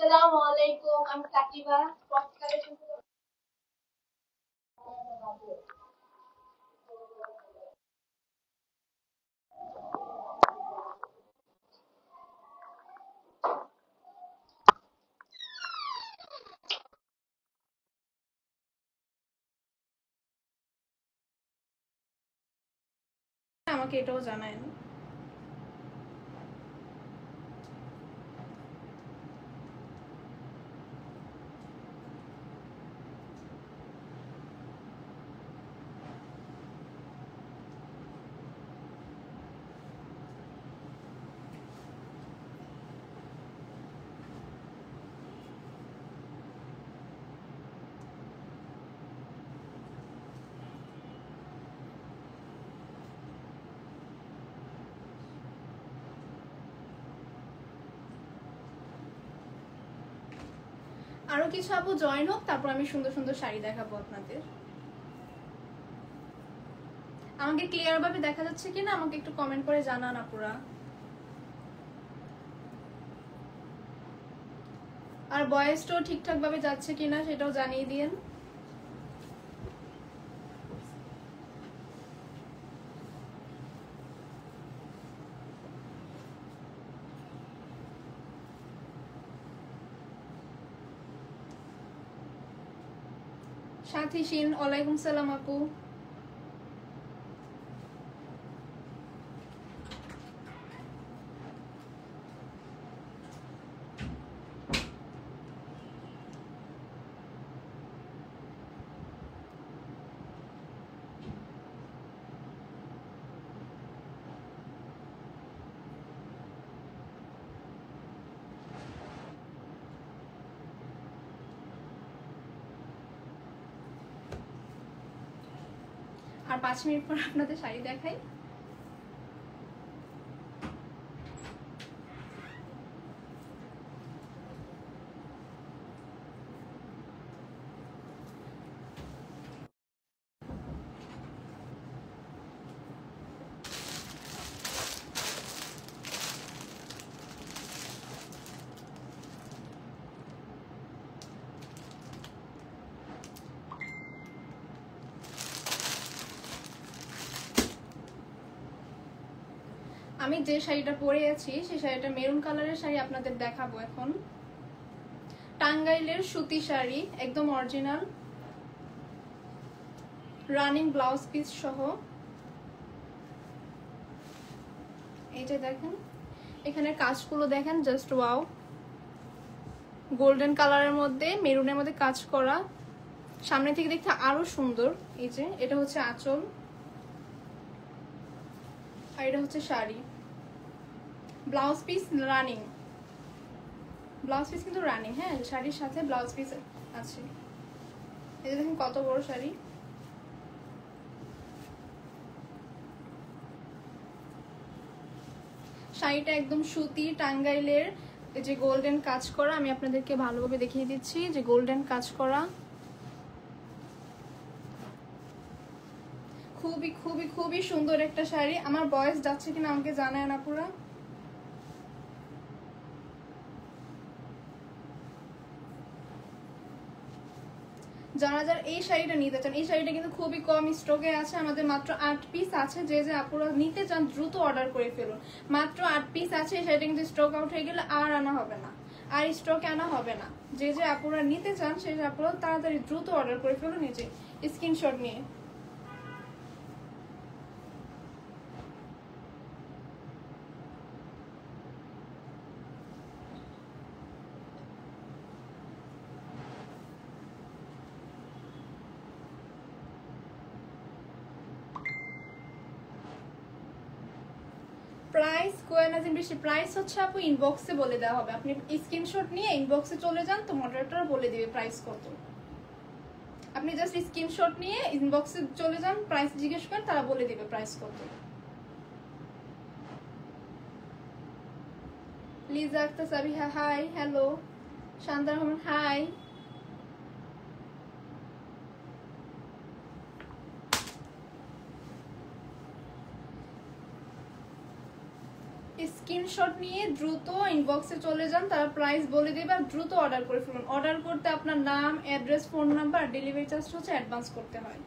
আসসালামু আলাইকুম, আমি সাকিবা। আমাকে এটাও জানায়। আরো কিছু আপু জয়েন হোক, তারপর আমি সুন্দর সুন্দর শাড়ি দেখাবো আপনাদের। আমাকে ক্লিয়ার ভাবে দেখা যাচ্ছে কিনা আমাকে একটু কমেন্ট করে জানান আপুরা। আর ভয়েসটাও ঠিকঠাক ভাবে যাচ্ছে কিনা সেটাও জানিয়ে দিন। সাথী শিন, ওয়ালাইকুম সালাম আপু। আর 5 মিনিট পর আপনাদের শাড়ি দেখাই। আমি যে শাড়িটা পরে আছি সেই শাড়িটা মেরুন কালারের শাড়ি আপনাদের দেখাবো এখন। টাঙ্গাইলের সুতি শাড়ি, একদম অরিজিনাল, রানিং ব্লাউজ পিস সহ। এইটা দেখেন, এখানে কাজগুলো দেখেন, জাস্ট ওয়াও। গোল্ডেন কালারের মধ্যে মেরুনের মধ্যে কাজ করা, সামনে থেকে দেখতে আরো সুন্দর। এই যে এটা হচ্ছে আঁচল, আর এটা হচ্ছে sari. Blouse piece running, blouse piece কিন্তু রানিং, হ্যাঁ, শাড়ির সাথে ব্লাউজ পিস আছে। এই যে দেখেন কত বড় শাড়ি। শাড়িটা একদম সুতি টাঙ্গাইলের, এই যে গোল্ডেন কাজ করা, আমি আপনাদেরকে ভালোভাবে দেখিয়ে দিচ্ছি যে গোল্ডেন কাজ করা। খুবই খুবই খুবই সুন্দর একটা শাড়ি। আমার ভয়েস যাচ্ছে কিনা আমাকে জানায় না পুরা। যারা যারা এই শাড়িটা নিতে চান, এই শাড়িটা কিন্তু খুবই কম স্টকে আছে, আমাদের মাত্র 8 পিস আছে। যে যে আপুরা নিতে চান দ্রুত অর্ডার করে ফেলুন, মাত্র 8 পিস আছে। এই শাড়িটা কিন্তু স্টক আউট হয়ে গেলে আর আনা হবে না, আর স্টকে আনা হবে না। যে যে আপুরা নিতে চান সেই আপুরা তাড়াতাড়ি দ্রুত অর্ডার করে ফেলুন, নিজে স্ক্রিনশট নিয়ে। প্রাইস কোয়েনাজিন বেশি প্রাইস হচ্ছে আপু ইনবক্সে বলে দেওয়া হবে। আপনি স্ক্রিনশট নিয়ে ইনবক্সে চলে যান, তো মডারেটর বলে দিবে প্রাইস কত। আপনি জাস্ট স্ক্রিনশট নিয়ে ইনবক্সে চলে যান, প্রাইস জিজ্ঞেস করেন, তারা বলে দিবে প্রাইস কত। Liza Akter Sabiha hi, hello. Shanta Rahman hi. Screenshot নিয়ে দ্রুত ইনবক্সে চলে যান, তারা প্রাইস বলে দেবে আর দ্রুত অর্ডার করে ফেলুন। অর্ডার করতে আপনার নাম, address, phone number, delivery charge হচ্ছে অ্যাডভান্স করতে হয়।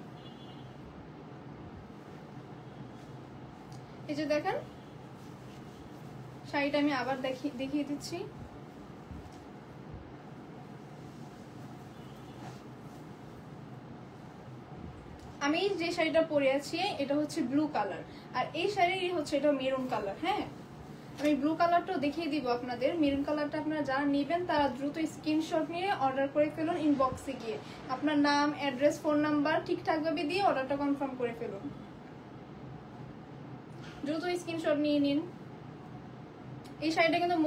এই যে দেখেন শাড়িটা আমি আবার দেখিয়ে দিচ্ছি। আমি যে শাড়িটা পরে আছি এটা হচ্ছে ব্লু কালার, আর এই শাড়ি হচ্ছে এটা মেরুন কালার। হ্যাঁ, আমি ব্লু কালারটাও দেখিয়ে দিব আপনাদের। মেরুন কালারটা আপনারা যারা নেবেন তারা দ্রুত স্ক্রিনশট নিয়ে অর্ডার করে ফেলুন। ইনবক্সে গিয়ে আপনার নাম, অ্যাড্রেস, ফোন নাম্বার ঠিকঠাকভাবে দিয়ে অর্ডারটা কনফার্ম করে ফেলুন। দ্রুত স্ক্রিনশট নিয়ে নিন। এই শাড়িটা কিন্তু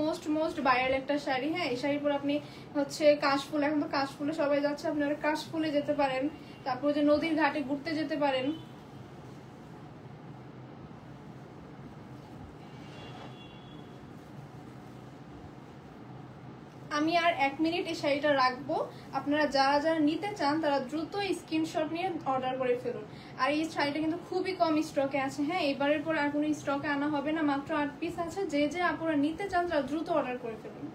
মোস্ট ভাইরাল একটা শাড়ি। হ্যাঁ, এই শাড়ির পর আপনি হচ্ছে কাশফুল, এখন তো কাশফুলে সবাই যাচ্ছে, আপনারা কাশফুলে যেতে পারেন, তারপর যে নদীর ঘাটে ঘুরতে যেতে পারেন। আমি আর 1 মিনিট এই শাড়িটা রাখবো। আপনারা যারা যারা নিতে চান তারা দ্রুত স্ক্রিনশট নিয়ে অর্ডার করে ফেলুন। আর এই শাড়িটা কিন্তু খুবই কম স্টকে আছে। হ্যাঁ, এবারের পর আর কোনো স্টকে আনা হবে না, মাত্র 8 পিস আছে। যে যে আপনারা নিতে চান তারা দ্রুত অর্ডার করে ফেলুন।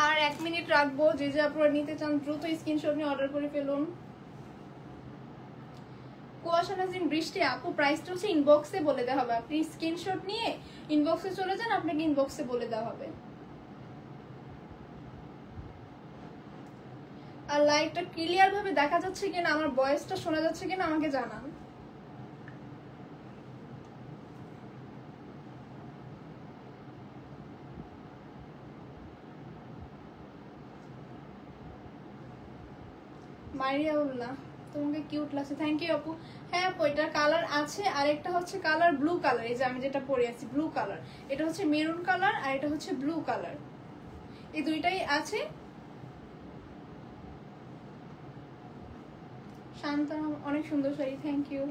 আর 1 মিনিট রাখবো, যে যে আপনারা নিতে চান দ্রুত স্ক্রিনশট নিয়ে অর্ডার করে ফেলুন। কুয়াশা নাজিম বৃষ্টি আপু, প্রাইসটা হচ্ছে ইনবক্সে বলে দেওয়া হবে। আপনি স্ক্রিনশট নিয়ে ইনবক্সে চলে যান, আপনাকে ইনবক্সে বলে দেওয়া হবে। আর লাইভটা ক্লিয়ার ভাবে দেখা যাচ্ছে কিনা, আমার ভয়েসটা শোনা যাচ্ছে কিনা আমাকে জানান। মারিয়াউল্লাহ, তোমাকে কিউট লাগছে, থ্যাংক ইউ আপু। হ্যাঁ আপু, এটার কালার আছে, আর একটা হচ্ছে কালার ব্লু কালার। এই যে আমি যেটা পরে আছি ব্লু কালার, এটা হচ্ছে মেরুন কালার, আর এটা হচ্ছে ব্লু কালার। এই দুইটাই আছে। শান্তা, অনেক সুন্দর শাড়ি, থ্যাংক ইউ।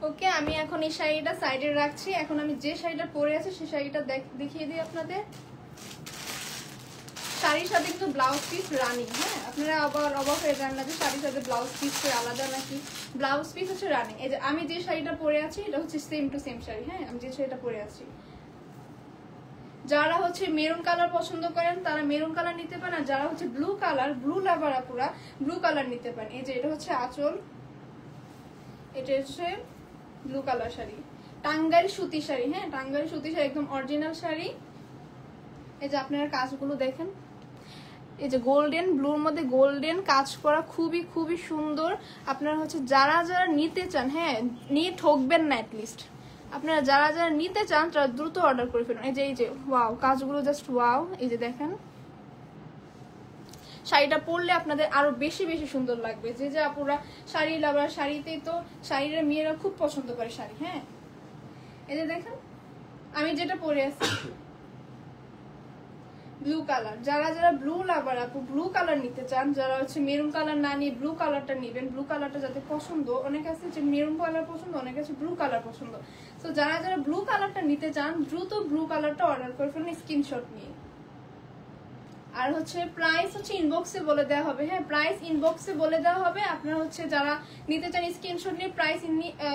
ওকে, আমি এখন এই শাড়িটা সাইডে রাখছি। এখন আমি যে শাড়িটা পরে আছি সেই শাড়িটা দেখিয়ে দিই আপনাদের। শাড়ির সাথে কিন্তু ব্লাউজ পিস রানিং। হ্যাঁ, আপনারা আবার অবাক হয়ে যান না যে শাড়ির সাথে ব্লাউজ পিস আলাদা নাকি। ব্লাউজ পিস হচ্ছে রানিং। এই যে আমি যে শাড়িটা পরে আছি এটা হচ্ছে সেম টু সেম শাড়ি। হ্যাঁ, আমি যে শাড়িটা পরে আছি, যারা হচ্ছে মেরুন কালার পছন্দ করেন তারা মেরুন কালার নিতে পারেন, আর যারা হচ্ছে ব্লু কালার, ব্লু লাভার আপুরা ব্লু কালার নিতে পারেন। এই যে এটা হচ্ছে আঁচল, এটা হচ্ছে ব্লু কালার শাড়ি, টাঙ্গাইল সুতি শাড়ি। হ্যাঁ, টাঙ্গাইল সুতি শাড়ি, একদম অরিজিনাল শাড়ি। এই যে আপনারা কাজগুলো দেখেন, এই যে গোল্ডেন ব্লুর মধ্যে গোল্ডেন কাজ করা, খুবই খুবই সুন্দর। আপনারা হচ্ছে যারা যারা নিতে চান, হ্যাঁ নিয়ে ঠকবেন না। অ্যাটলিস্ট আপনারা যারা যারা নিতে চান তারা দ্রুত অর্ডার করে ফেলুন। এই যে ওয়াও, কাজগুলো জাস্ট ওয়াও। এই যে দেখেন, শাড়িটা পরলে আপনাদের আরো বেশি বেশি সুন্দর লাগবে। যে যে আপুরা শাড়ি লাভার, শাড়িতেই তো শাড়ির মেয়েরা খুব পছন্দ করে শাড়ি। হ্যাঁ, এই যে দেখেন আমি যেটা পরে আছি ব্লু কালার। যারা যারা ব্লু লাভার আপু, ব্লু কালার নিতে চান, যারা হচ্ছে মেরুন কালার না নিয়ে ব্লু কালারটা নেবেন, ব্লু কালারটা যাতে পছন্দ, অনেক আছে যে মেরুন কালার পছন্দ, অনেক আছে ব্লু কালার পছন্দ। তো যারা যারা ব্লু কালারটা নিতে চান দ্রুত ব্লু কালারটা অর্ডার করে ফেলুন স্ক্রিনশট নিয়ে। আর হচ্ছে প্রাইস হচ্ছে ইনবক্সে বলে দেওয়া হবে। হ্যাঁ, প্রাইস ইনবক্সে বলে দেওয়া হবে। আপনারা হচ্ছে যারা নিতে চান স্ক্রিনশট নিয়ে প্রাইস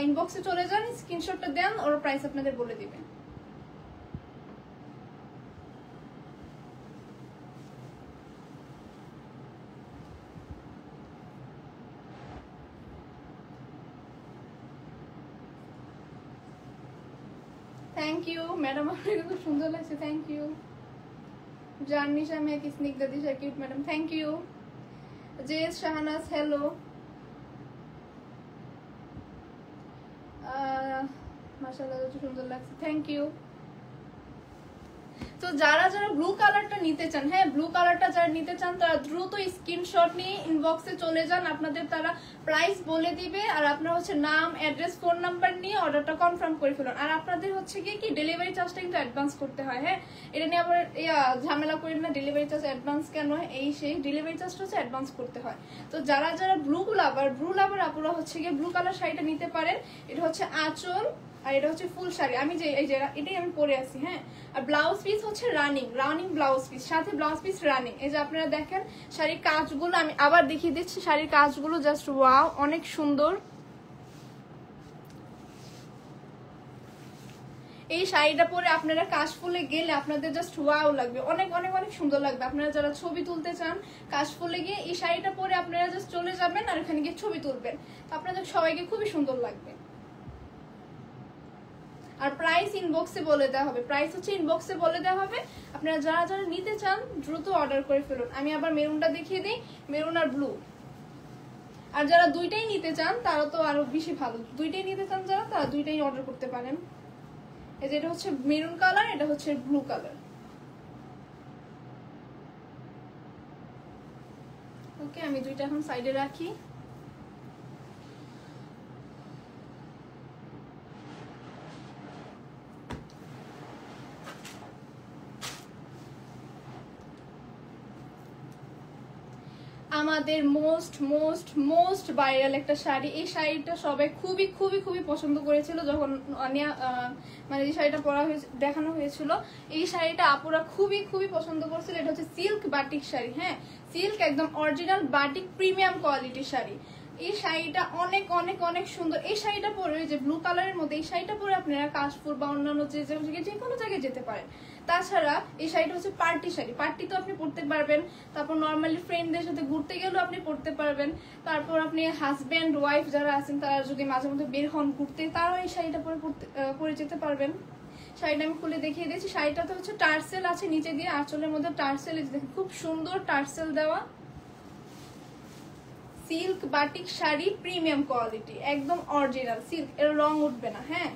ইনবক্সে চলে যান, স্ক্রিনশটটা দেন, ওরা প্রাইস আপনাদের বলে দিবে। থ্যাংক ইউ ম্যাডাম, আপনাকে খুব সুন্দর লাগছে, থ্যাংক ইউ। জার্নিশা মেক Snigdha Disha cute madam, thank you. জে শাহনাজ, হ্যালো। মাশাআল্লাহ, সুন্দর লাগছে, থ্যাংক ইউ। তো যারা যারা ব্লু কালারটা নিতে চান, হ্যাঁ ব্লু কালারটা যারা নিতে চান তারা দ্রুত স্ক্রিনশট নিয়ে ইনবক্সে চলে যান, আপনাদের তারা প্রাইস বলে দিবে। আর আপনারা হচ্ছে নাম, অ্যাড্রেস, ফোন নাম্বার নিয়ে অর্ডারটা কনফার্ম করে ফেলুন। আর আপনাদের হচ্ছে কি ডেলিভারি চার্জটা কিন্তু অ্যাডভান্স করতে হয়। হ্যাঁ, এটা নিয়ে আবার ঝামেলা করেন না, ডেলিভারি চার্জ অ্যাডভান্স কেন হয়, এই সেই ডেলিভারি চার্জটা হচ্ছে অ্যাডভান্স করতে হয়। তো যারা যারা ব্লু লাভার আপুরা হচ্ছে গিয়ে ব্লু কালার শাড়িটা নিতে পারেন। এটা হচ্ছে আঁচল, আর এটা হচ্ছে ফুল শাড়ি। আমি যে এই যে এটাই আমি পরে আছি, হ্যাঁ। আর ব্লাউজ পিস হচ্ছে রানিং ব্লাউজ পিস, সাথে ব্লাউজ পিস রানিং। এই যে আপনারা দেখেন শাড়ির কাজগুলো আমি আবার দেখিয়ে দিচ্ছি। শাড়ির কাজগুলো জাস্ট ওয়াও, অনেক সুন্দর। এই শাড়িটা পরে আপনারা কাশফুলে গেলে আপনাদের জাস্ট ওয়াও লাগবে, অনেক অনেক অনেক সুন্দর লাগবে। আপনারা যারা ছবি তুলতে চান কাশফুলে গিয়ে এই শাড়িটা পরে আপনারা জাস্ট চলে যাবেন আর ওখানে গিয়ে ছবি তুলবেন, তো আপনাদের সবাইকে খুবই সুন্দর লাগবে। আর প্রাইস ইনবক্সে বলে দেওয়া হবে, প্রাইস হচ্ছে ইনবক্সে বলে দেওয়া হবে। আপনারা যারা যারা নিতে চান দ্রুত অর্ডার করে ফেলুন। আমি আবার মেরুনটা দেখিয়ে দিই, মেরুন আর ব্লু। আর যারা দুইটাই নিতে চান তারা তো আরো বেশি ভালো, দুইটাই নিতে চান যারা তারা দুইটাই অর্ডার করতে পারেন। এই যে এটা হচ্ছে মেরুন কালার, এটা হচ্ছে ব্লু কালার। ওকে, আমি দুইটা এখন সাইডে রাখি। আমাদের মোস্ট মোস্ট মোস্ট ভাইরাল একটা শাড়ি। এই শাড়িটা সবাই খুবই খুবই খুবই পছন্দ করেছিল যখন মানে এই শাড়িটা পরা হয়েছে, দেখানো হয়েছিল। এই শাড়িটা আপুরা খুবই খুবই পছন্দ করছিল। এটা হচ্ছে সিল্ক বাটিক শাড়ি, হ্যাঁ, সিল্ক একদম অরিজিনাল বাটিক প্রিমিয়াম কোয়ালিটির শাড়ি। এই শাড়িটা অনেক অনেক অনেক সুন্দর। এই শাড়িটা পরে যে ব্লু কালারের মধ্যে এই শাড়িটা পরে আপনারা কাশফুল বা অন্যান্য যে কোনো জায়গায় যেতে পারেন। তাছাড়া এই শাড়িটা হচ্ছে পার্টি শাড়ি, পার্টি তো আপনি পরতে পারবেন, তারপর নর্মালি ফ্রেন্ডদের সাথে ঘুরতে গেলেও আপনি পরতে পারবেন, তারপর আপনি হাজব্যান্ড ওয়াইফ যারা আছেন তারা যদি মাঝে মধ্যে বের হন ঘুরতে তারাও এই শাড়িটা পরে যেতে পারবেন। শাড়িটা আমি খুলে দেখিয়ে দিয়েছি। শাড়িটাতে হচ্ছে টার্সেল আছে নিচে দিয়ে, আঁচলের মধ্যে টার্সেল, দেখেন খুব সুন্দর টার্সেল দেওয়া। Silk batik sari premium quality, একদম অরিজিনাল সিল্ক, এর রং উঠবে না, হ্যাঁ।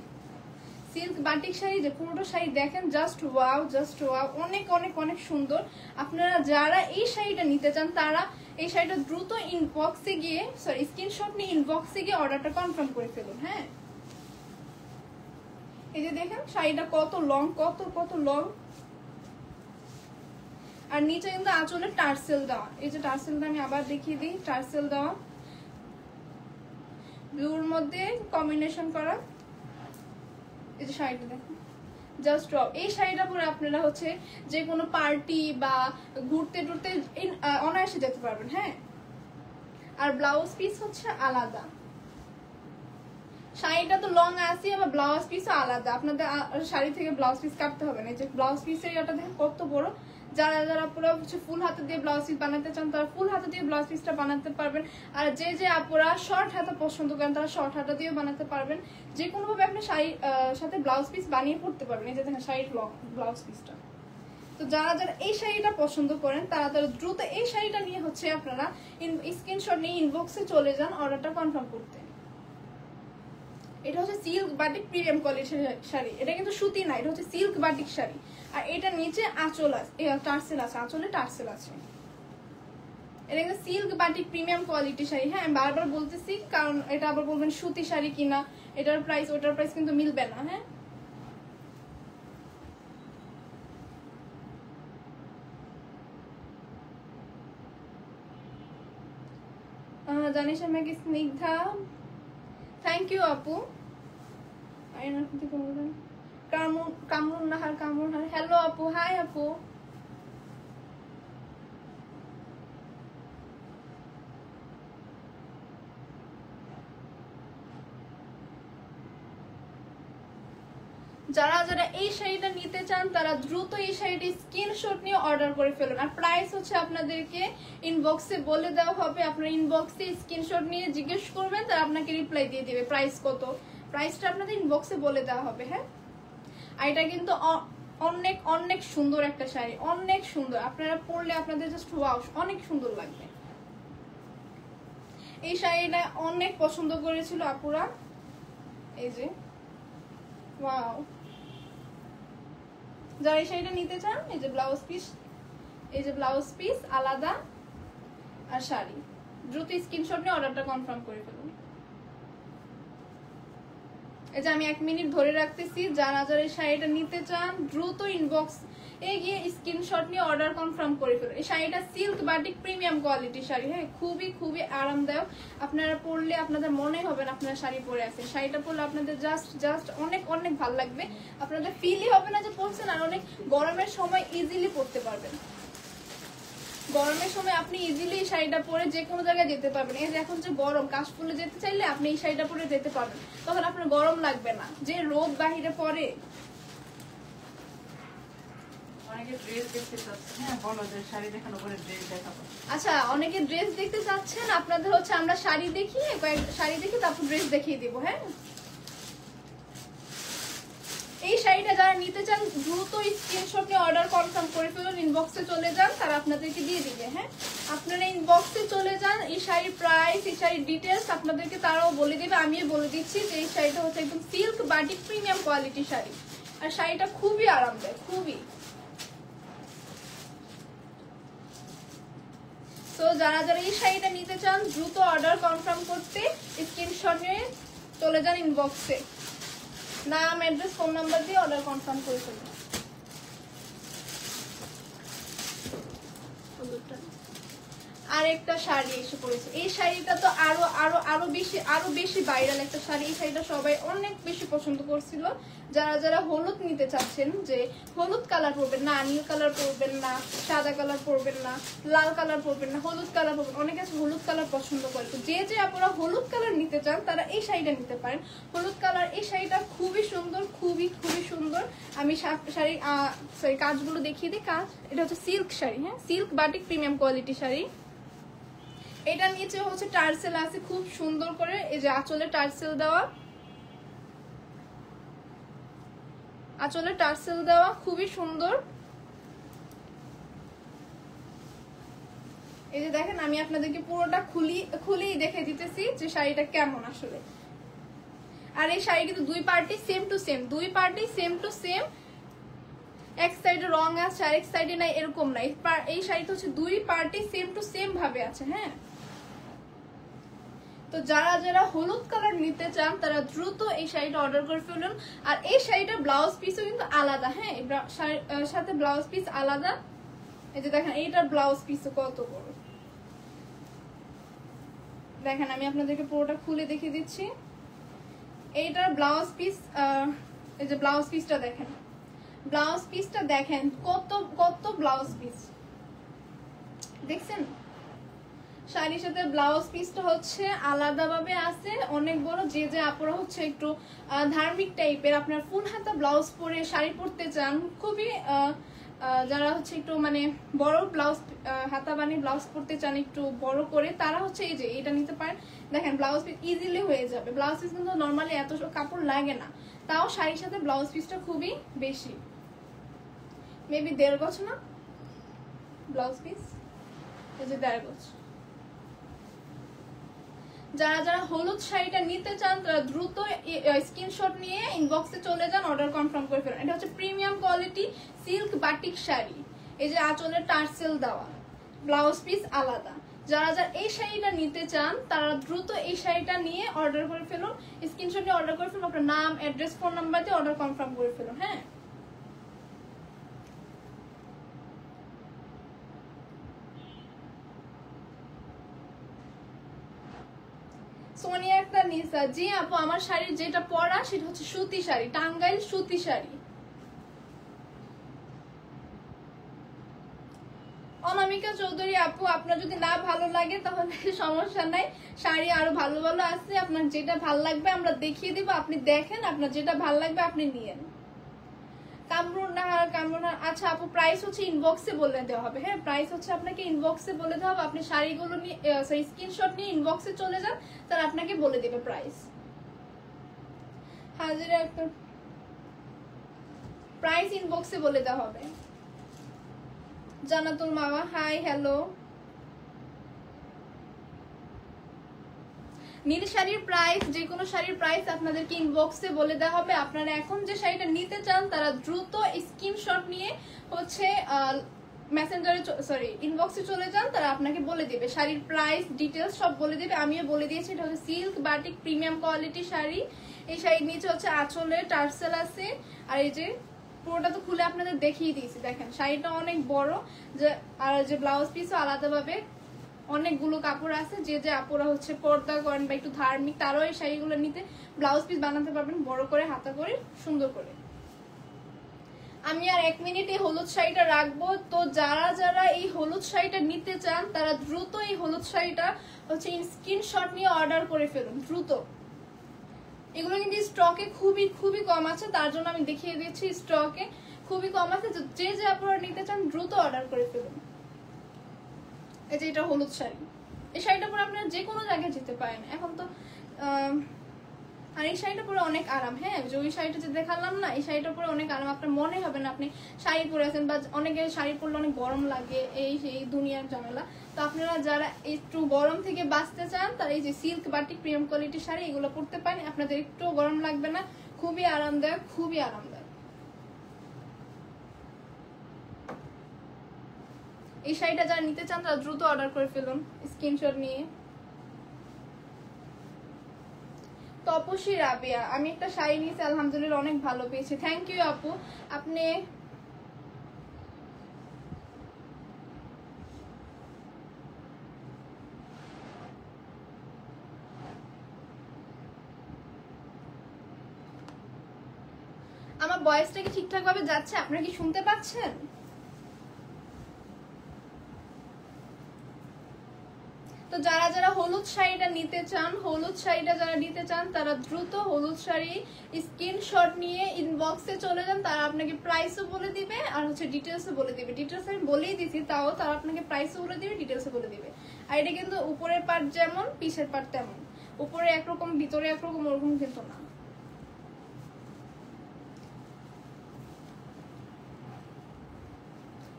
সিল্ক বাটিক শাড়ি, যে পুরোটা শাড়ি দেখেন জাস্ট ওয়াও, জাস্ট ওয়াও, অনেক অনেক অনেক সুন্দর। আপনারা যারা এই শাড়িটা নিতে চান তারা এই শাড়িটা দ্রুত ইনবক্সে গিয়ে স্ক্রিনশট নিয়ে ইনবক্সে গিয়ে অর্ডারটা কনফার্ম করে ফেলুন, হ্যাঁ। এই যে দেখেন শাড়িটা কত লং, কত কত লং। আর নিচে কিন্তু আঁচলে টার্সেল দেওয়া। এই যে টার্সেলটা আমি আবার দেখিয়ে দিই, টার্সেল দেওয়া ব্লুর মধ্যে কম্বিনেশন করা। এই যে শাড়িটা দেখেন জাস্ট ওয়াও। এই শাড়িটা পরে আপনারা হচ্ছে যে কোনো পার্টি বা ঘুরতে টুরতে অনায়াসে যেতে পারবেন, হ্যাঁ। আর ব্লাউজ পিস হচ্ছে আলাদা। শাড়িটা তো লং আছে, আবার ব্লাউজ পিসও আলাদা। আপনাদের শাড়ি থেকে ব্লাউজ পিস কাটতে হবে না। এই যে ব্লাউজ পিসের এটা দেখেন কত বড়। যারা যারা পুরো হচ্ছে ফুল হাতে দিয়ে ব্লাউজ পিস বানাতে চান তারা ফুল হাতে দিয়ে ব্লাউজ পিসটা বানাতে পারবেন। আর যে যে আপুরা শর্ট হাতা পছন্দ করেন তারা শর্ট হাতা দিয়েও বানাতে পারবেন। যে কোনোভাবে আপনি শাড়ির সাথে ব্লাউজ পিস বানিয়ে পড়তে পারবেন। এই যে দেখেন শাড়ির লং ব্লাউজ পিসটা। তো যারা যারা এই শাড়িটা পছন্দ করেন তারা তারা দ্রুত এই শাড়িটা নিয়ে হচ্ছে আপনারা স্ক্রিনশট নিয়ে ইনবক্সে চলে যান অর্ডারটা কনফার্ম করতে। এটা হচ্ছে সিল্ক বাটিক প্রিমিয়াম কোয়ালিটির শাড়ি, এটা কিন্তু সুতি না, এটা হচ্ছে সিল্ক বাটিক শাড়ি। আর এটা নিচে আঁচল আছে, টার্সেল আছে, আঁচলে টার্সেল আছে। এটা কিন্তু সিল্ক বাটিক প্রিমিয়াম কোয়ালিটির শাড়ি, হ্যাঁ। আমি বারবার বলতেছি কারণ এটা আবার বলবেন সুতি শাড়ি কিনা, এটার প্রাইস ওটার প্রাইস কিন্তু মিলবে না, হ্যাঁ। জানিস আমাকে স্নিগ্ধা, থ্যাংক ইউ আপু। কামরুন নাহার, হ্যালো আপু, হাই আপু। যারা যারা এই শাড়িটা নিতে চান তারা দ্রুত এই শাড়িটি স্ক্রিনশট নিয়ে অর্ডার করে ফেলুন। আর প্রাইস হচ্ছে আপনাদেরকে ইনবক্সে বলে দেওয়া হবে। আপনারা ইনবক্সে স্ক্রিনশট নিয়ে জিজ্ঞেস করবেন, তারা আপনাকে রিপ্লাই দিয়ে দিবে প্রাইস কত। প্রাইসটা আপনাদের ইনবক্সে বলে দেওয়া হবে, হ্যাঁ। আর এটা কিন্তু অনেক অনেক সুন্দর একটা শাড়ি, অনেক সুন্দর। আপনারা পরলে আপনাদের জাস্ট ওয়াও, অনেক সুন্দর লাগবে। এই শাড়িটা অনেক পছন্দ করেছিল আপুরা। এই যে ওয়াও, যারা এই শাড়িটা নিতে চান এই যে ব্লাউজ পিস, এই যে ব্লাউজ পিস আলাদা আর শাড়ি, দ্রুত স্ক্রিনশট নিয়ে অর্ডারটা কনফার্ম করে ফেলুন। এই যে আমি 1 মিনিট ধরে রাখতেছি, যারা যারা এই শাড়িটা নিতে চান দ্রুত গিয়ে স্ক্রিনশট নিয়ে অর্ডার কনফার্ম করে ফেলুন। এই শাড়িটা silk batik premium quality sari, হ্যাঁ, খুবই খুবই আরামদায়ক। আপনারা পরলে আপনাদের মনে হবে না আপনারা শাড়ি পরে আছেন। শাড়িটা পরলে আপনাদের জাস্ট অনেক অনেক ভালো লাগবে। আপনাদের ফিলই হবে না যে পরছেন। আর অনেক গরমের সময় ইজিলি পরতে পারবেন। গরমের সময় আপনি ইজিলি এই শাড়িটা পরে যে কোনো জায়গায় যেতে পারবেন। এই যে এখন যে গরম, কাশফুলে যেতে চাইলে আপনি এই শাড়িটা পরে যেতে পারবেন, তখন আপনার গরম লাগবে না। যে রোদ বাহিরে পড়ে। আচ্ছা, অনেকে ড্রেস দেখতে চাচ্ছেন, আপনাদের হচ্ছে আমরা শাড়ি দেখিয়ে শাড়ি দেখে তারপর ড্রেস দেখিয়ে দিব। হ্যাঁ, এই শাড়িটা যারা নিতে চান দ্রুত স্ক্রিনশট নিয়ে অর্ডার কনফার্ম করে ফেলুন, ইনবক্সে চলে যান, তারা আপনাদেরকে দিয়ে দিবে। হ্যাঁ, আপনারা ইনবক্সে চলে যান, এই শাড়ির প্রাইস, এই শাড়ির ডিটেলস আপনাদেরকে তারাও বলে দিবে। আমিও বলে দিচ্ছি যে এই শাড়িটা হচ্ছে একদম silk batik premium quality sari. আর শাড়িটা খুবই আরামদায়ক, খুবই। তো যারা যারা এই শাড়িটা নিতে চান দ্রুত অর্ডার কনফার্ম করতে স্ক্রিনশট নিয়ে চলে যান ইনবক্সে, নাম, অ্যাড্রেস, ফোন নাম্বার দিয়ে অর্ডার কনফার্ম করে ফেলুন। আরেকটা শাড়ি এসে পড়েছে। এই শাড়িটা তো আরো বেশি ভাইরাল একটা শাড়ি। এই শাড়িটা সবাই অনেক বেশি পছন্দ করছিল। যারা যারা হলুদ নিতে চাচ্ছেন, যে হলুদ কালার পরবেন না, নীল কালার পরবেন না, সাদা কালার পরবেন না, লাল কালার পরবেন না, হলুদ কালার পরবেন, অনেকে আছে হলুদ কালার পছন্দ করে। তো যে আপনারা হলুদ কালার নিতে চান তারা এই শাড়িটা নিতে পারেন। হলুদ কালার এই শাড়িটা খুবই সুন্দর, খুবই খুবই সুন্দর। আমি শাড়ি কাজগুলো দেখিয়ে দিই। কাজ, এটা হচ্ছে সিল্ক শাড়ি, হ্যাঁ, silk batik premium quality sari. এটা নিচে হচ্ছে টার্সেল আছে খুব সুন্দর করে, এই যে আঁচলে টার্সেল দেওয়া, আঁচলে টার্সেল দেওয়া খুবই সুন্দর। এই যে দেখেন, আমি আপনাদেরকে পুরোটা খুলেই দেখে দিতেছি যে শাড়িটা কেমন আসলে। আর এই শাড়ি কিন্তু দুই পার্টি সেম টু সেম, দুই পার্টি সেম টু সেম। এক সাইডে রং আছে আর এক সাইডে নাই, এরকম নাই। এই শাড়িটা হচ্ছে দুই পার্টি সেম টু সেম ভাবে আছে। হ্যাঁ, তো যারা যারা হলুদ কালার নিতে চান তারা দ্রুত এই শাড়িটা অর্ডার করে ফেলুন। আর এই শাড়িটার ব্লাউজ পিসও কিন্তু আলাদা। হ্যাঁ, সাথে ব্লাউজ পিস আলাদা। এই যে দেখেন, এইটার ব্লাউজ পিসও কত বড় দেখেন। আমি আপনাদেরকে পুরোটা খুলে দেখিয়ে দিচ্ছি। এইটার ব্লাউজ পিস, এই যে ব্লাউজ পিসটা দেখেন, ব্লাউজ পিসটা দেখেন কত কত ব্লাউজ পিস দেখছেন। শাড়ির সাথে ব্লাউজ পিসটা হচ্ছে আলাদাভাবে আছে, অনেক বড়। যে আপনারা হচ্ছে একটু ধার্মিক টাইপের, আপনার ফুল হাতা ব্লাউজ পরে শাড়ি পরতে চান, খুবই যারা হচ্ছে একটু মানে বড় ব্লাউজ হাতা বানিয়ে ব্লাউজ পরতে চান একটু বড় করে, তারা হচ্ছে এই যে এটা নিতে পারেন। দেখেন, ব্লাউজ পিস ইজিলি হয়ে যাবে। ব্লাউজ পিস কিন্তু নর্মালি এত কাপড় লাগে না, তাও শাড়ির সাথে ব্লাউজ পিসটা খুবই বেশি, মেবি 1.5 গজ না ব্লাউজ পিস, এই যে 1.5 গজ। যারা যারা হলুদ শাড়িটা নিতে চান তারা দ্রুত স্ক্রিনশট নিয়ে ইনবক্সে চলে যান, অর্ডার কনফার্ম করে ফেলুন। এটা হচ্ছে premium quality silk batik sari. এই যে আঁচলে টার্সেল দেওয়া, ব্লাউজ পিস আলাদা। যারা যারা এই শাড়িটা নিতে চান তারা দ্রুত এই শাড়িটা নিয়ে অর্ডার করে ফেলুন, স্ক্রিনশট নিয়ে অর্ডার করে ফেলুন, আপনার নাম, অ্যাড্রেস, ফোন নাম্বার দিয়ে অর্ডার কনফার্ম করে ফেলুন। হ্যাঁ, সোনিয়া একটা নিসা, জি আপু, আমার শাড়ির যেটা পরা সেটা হচ্ছে সুতি শাড়ি, টাঙ্গাইল সুতি শাড়ি। অনামিকা চৌধুরী আপু, আপনার যদি না ভালো লাগে তাহলে সমস্যা নাই, শাড়ি আরো ভালো ভালো আছে, আপনার যেটা ভালো লাগবে আমরা দেখিয়ে দিব, আপনি দেখেন, আপনার যেটা ভালো লাগবে আপনি নিয়েন। কামরুনাহার, আচ্ছা আপু, প্রাইস হচ্ছে ইনবক্সে বলে দেওয়া হবে। হ্যাঁ, প্রাইস হচ্ছে আপনাকে ইনবক্সে বলে দেওয়া হবে। আপনি শাড়িগুলো নিয়ে স্ক্রিনশট নিয়ে ইনবক্সে চলে যান, তারা আপনাকে বলে দেবে প্রাইস। হাজিরা একটা প্রাইস ইনবক্সে বলে দেওয়া হবে। জানাতুল মামা, হাই, হ্যালো। নীল শাড়ির প্রাইস, যে কোনো শাড়ির প্রাইস আপনাদেরকে ইনবক্সে বলে দেওয়া হবে। আপনারা এখন যে শাড়িটা নিতে চান তারা দ্রুত স্ক্রিনশট নিয়ে হচ্ছে মেসেঞ্জারে ইনবক্সে চলে যান, তারা আপনাকে বলে দিবে শাড়ির প্রাইস ডিটেলস সব বলে দিবে। আমিও বলে দিয়েছি, এটা হচ্ছে silk batik premium quality sari. এই শাড়ির নিচে হচ্ছে আঁচলে টার্সেল আছে, আর এই যে পুরোটা তো খুলে আপনাদের দেখিয়ে দিয়েছি। দেখেন শাড়িটা অনেক বড়, যে আর যে ব্লাউজ পিসও আলাদাভাবে অনেকগুলো কাপড় আছে। যে যে আপুরা হচ্ছে পর্দা করেন বা একটু ধার্মিক, তারাও এই শাড়িগুলো নিতে ব্লাউজ পিস বানাতে পারবেন বড় করে, হাতা করে, সুন্দর করে। আমি আর 1 মিনিট এই হলুদ শাড়িটা রাখবো। তো যারা যারা এই হলুদ শাড়িটা নিতে চান তারা দ্রুত এই হলুদ শাড়িটা হচ্ছে স্ক্রিনশট নিয়ে অর্ডার করে ফেলুন দ্রুত। এগুলো কিন্তু স্টকে খুবই খুবই কম আছে, তার জন্য আমি দেখিয়ে দিচ্ছি। স্টকে খুবই কম আছে, যে যে আপনারা নিতে চান দ্রুত অর্ডার করে ফেলুন। এই যে এটা হলুদ শাড়ি, এই শাড়িটা পরে আপনারা যে কোনো জায়গায় যেতে পারেন এখন তো। আর এই শাড়িটা পরে অনেক আরাম। হ্যাঁ, যে ওই শাড়িটা যে দেখালাম না, এই শাড়িটা পরে অনেক আরাম। আপনার মনে হবে না আপনি শাড়ি পরে আছেন, বা অনেকে শাড়ি পরলে অনেক গরম লাগে, এই সেই দুনিয়ার ঝামেলা। তো আপনারা যারা একটু গরম থেকে বাঁচতে চান তারা এই যে সিল্ক বাটিক প্রিমিয়াম কোয়ালিটির শাড়ি এগুলো পরতে পারেন, আপনাদের একটু গরম লাগবে না, খুবই আরামদায়ক, খুবই আরামদায়ক। এই শাড়িটা যারা নিতে চান তারা দ্রুত অর্ডার করে ফেলুন স্ক্রিনশট নিয়ে। তপসী রাবিয়া, আমি একটা শাড়ি নিয়েছি আলহামদুলিল্লাহ অনেক ভালো পেয়েছি। থ্যাংক ইউ আপু। আপনি আমার ভয়েসটা কি ঠিকঠাক ভাবে যাচ্ছে? আপনারা কি শুনতে পাচ্ছেন? তো যারা যারা হলুদ শাড়িটা নিতে চান, হলুদ শাড়িটা যারা নিতে চান তারা দ্রুত হলুদ শাড়ি স্ক্রিনশট নিয়ে ইনবক্সে চলে যান। তারা আপনাকে প্রাইসও বলে দিবে আর হচ্ছে ডিটেলসও বলে দিবে। ডিটেলস আমি বলেই দিছি, তাও তারা আপনাকে প্রাইসও বলে দিবে, ডিটেলসও বলে দিবে। আর এটা কিন্তু উপরের পার্ট যেমন পিছের পার্ট তেমন, উপরে একরকম ভিতরে একরকম, ওরকম কিন্তু না।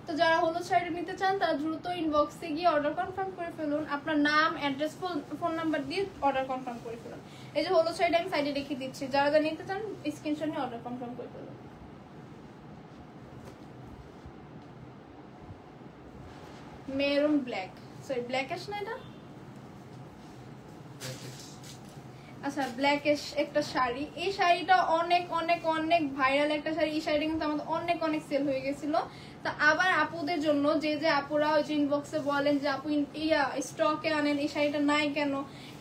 তো যারা হলুদ শাড়ি নিতে চান তারা দ্রুত ইনবক্সে গিয়ে অর্ডার কনফার্ম করে ফেলুন। আপনার নাম, অ্যাড্রেস, ফোন নাম্বার দিয়ে অর্ডার কনফার্ম করে ফেলুন। এই যে হলুদ শাড়িটা আমি সাইডে রেখে দিচ্ছি, যারা যারা নিতে চান স্ক্রিনশট নিয়ে অর্ডার কনফার্ম করে ফেলুন। মেরুন ব্ল্যাক, সরি ব্ল্যাকিশ না এটা, আচ্ছা ব্ল্যাকিশ একটা শাড়ি। এই শাড়িটা অনেক অনেক অনেক ভাইরাল একটা শাড়ি। এই শাড়িটা কিন্তু আমাদের অনেক অনেক সেল হয়ে গেছিল। তা আবার আপুদের জন্য, যে যে আপুরা ওই যে ইনবক্সে বলেন যে আপু স্টকে আনেন, এই শাড়িটা নাই কেন,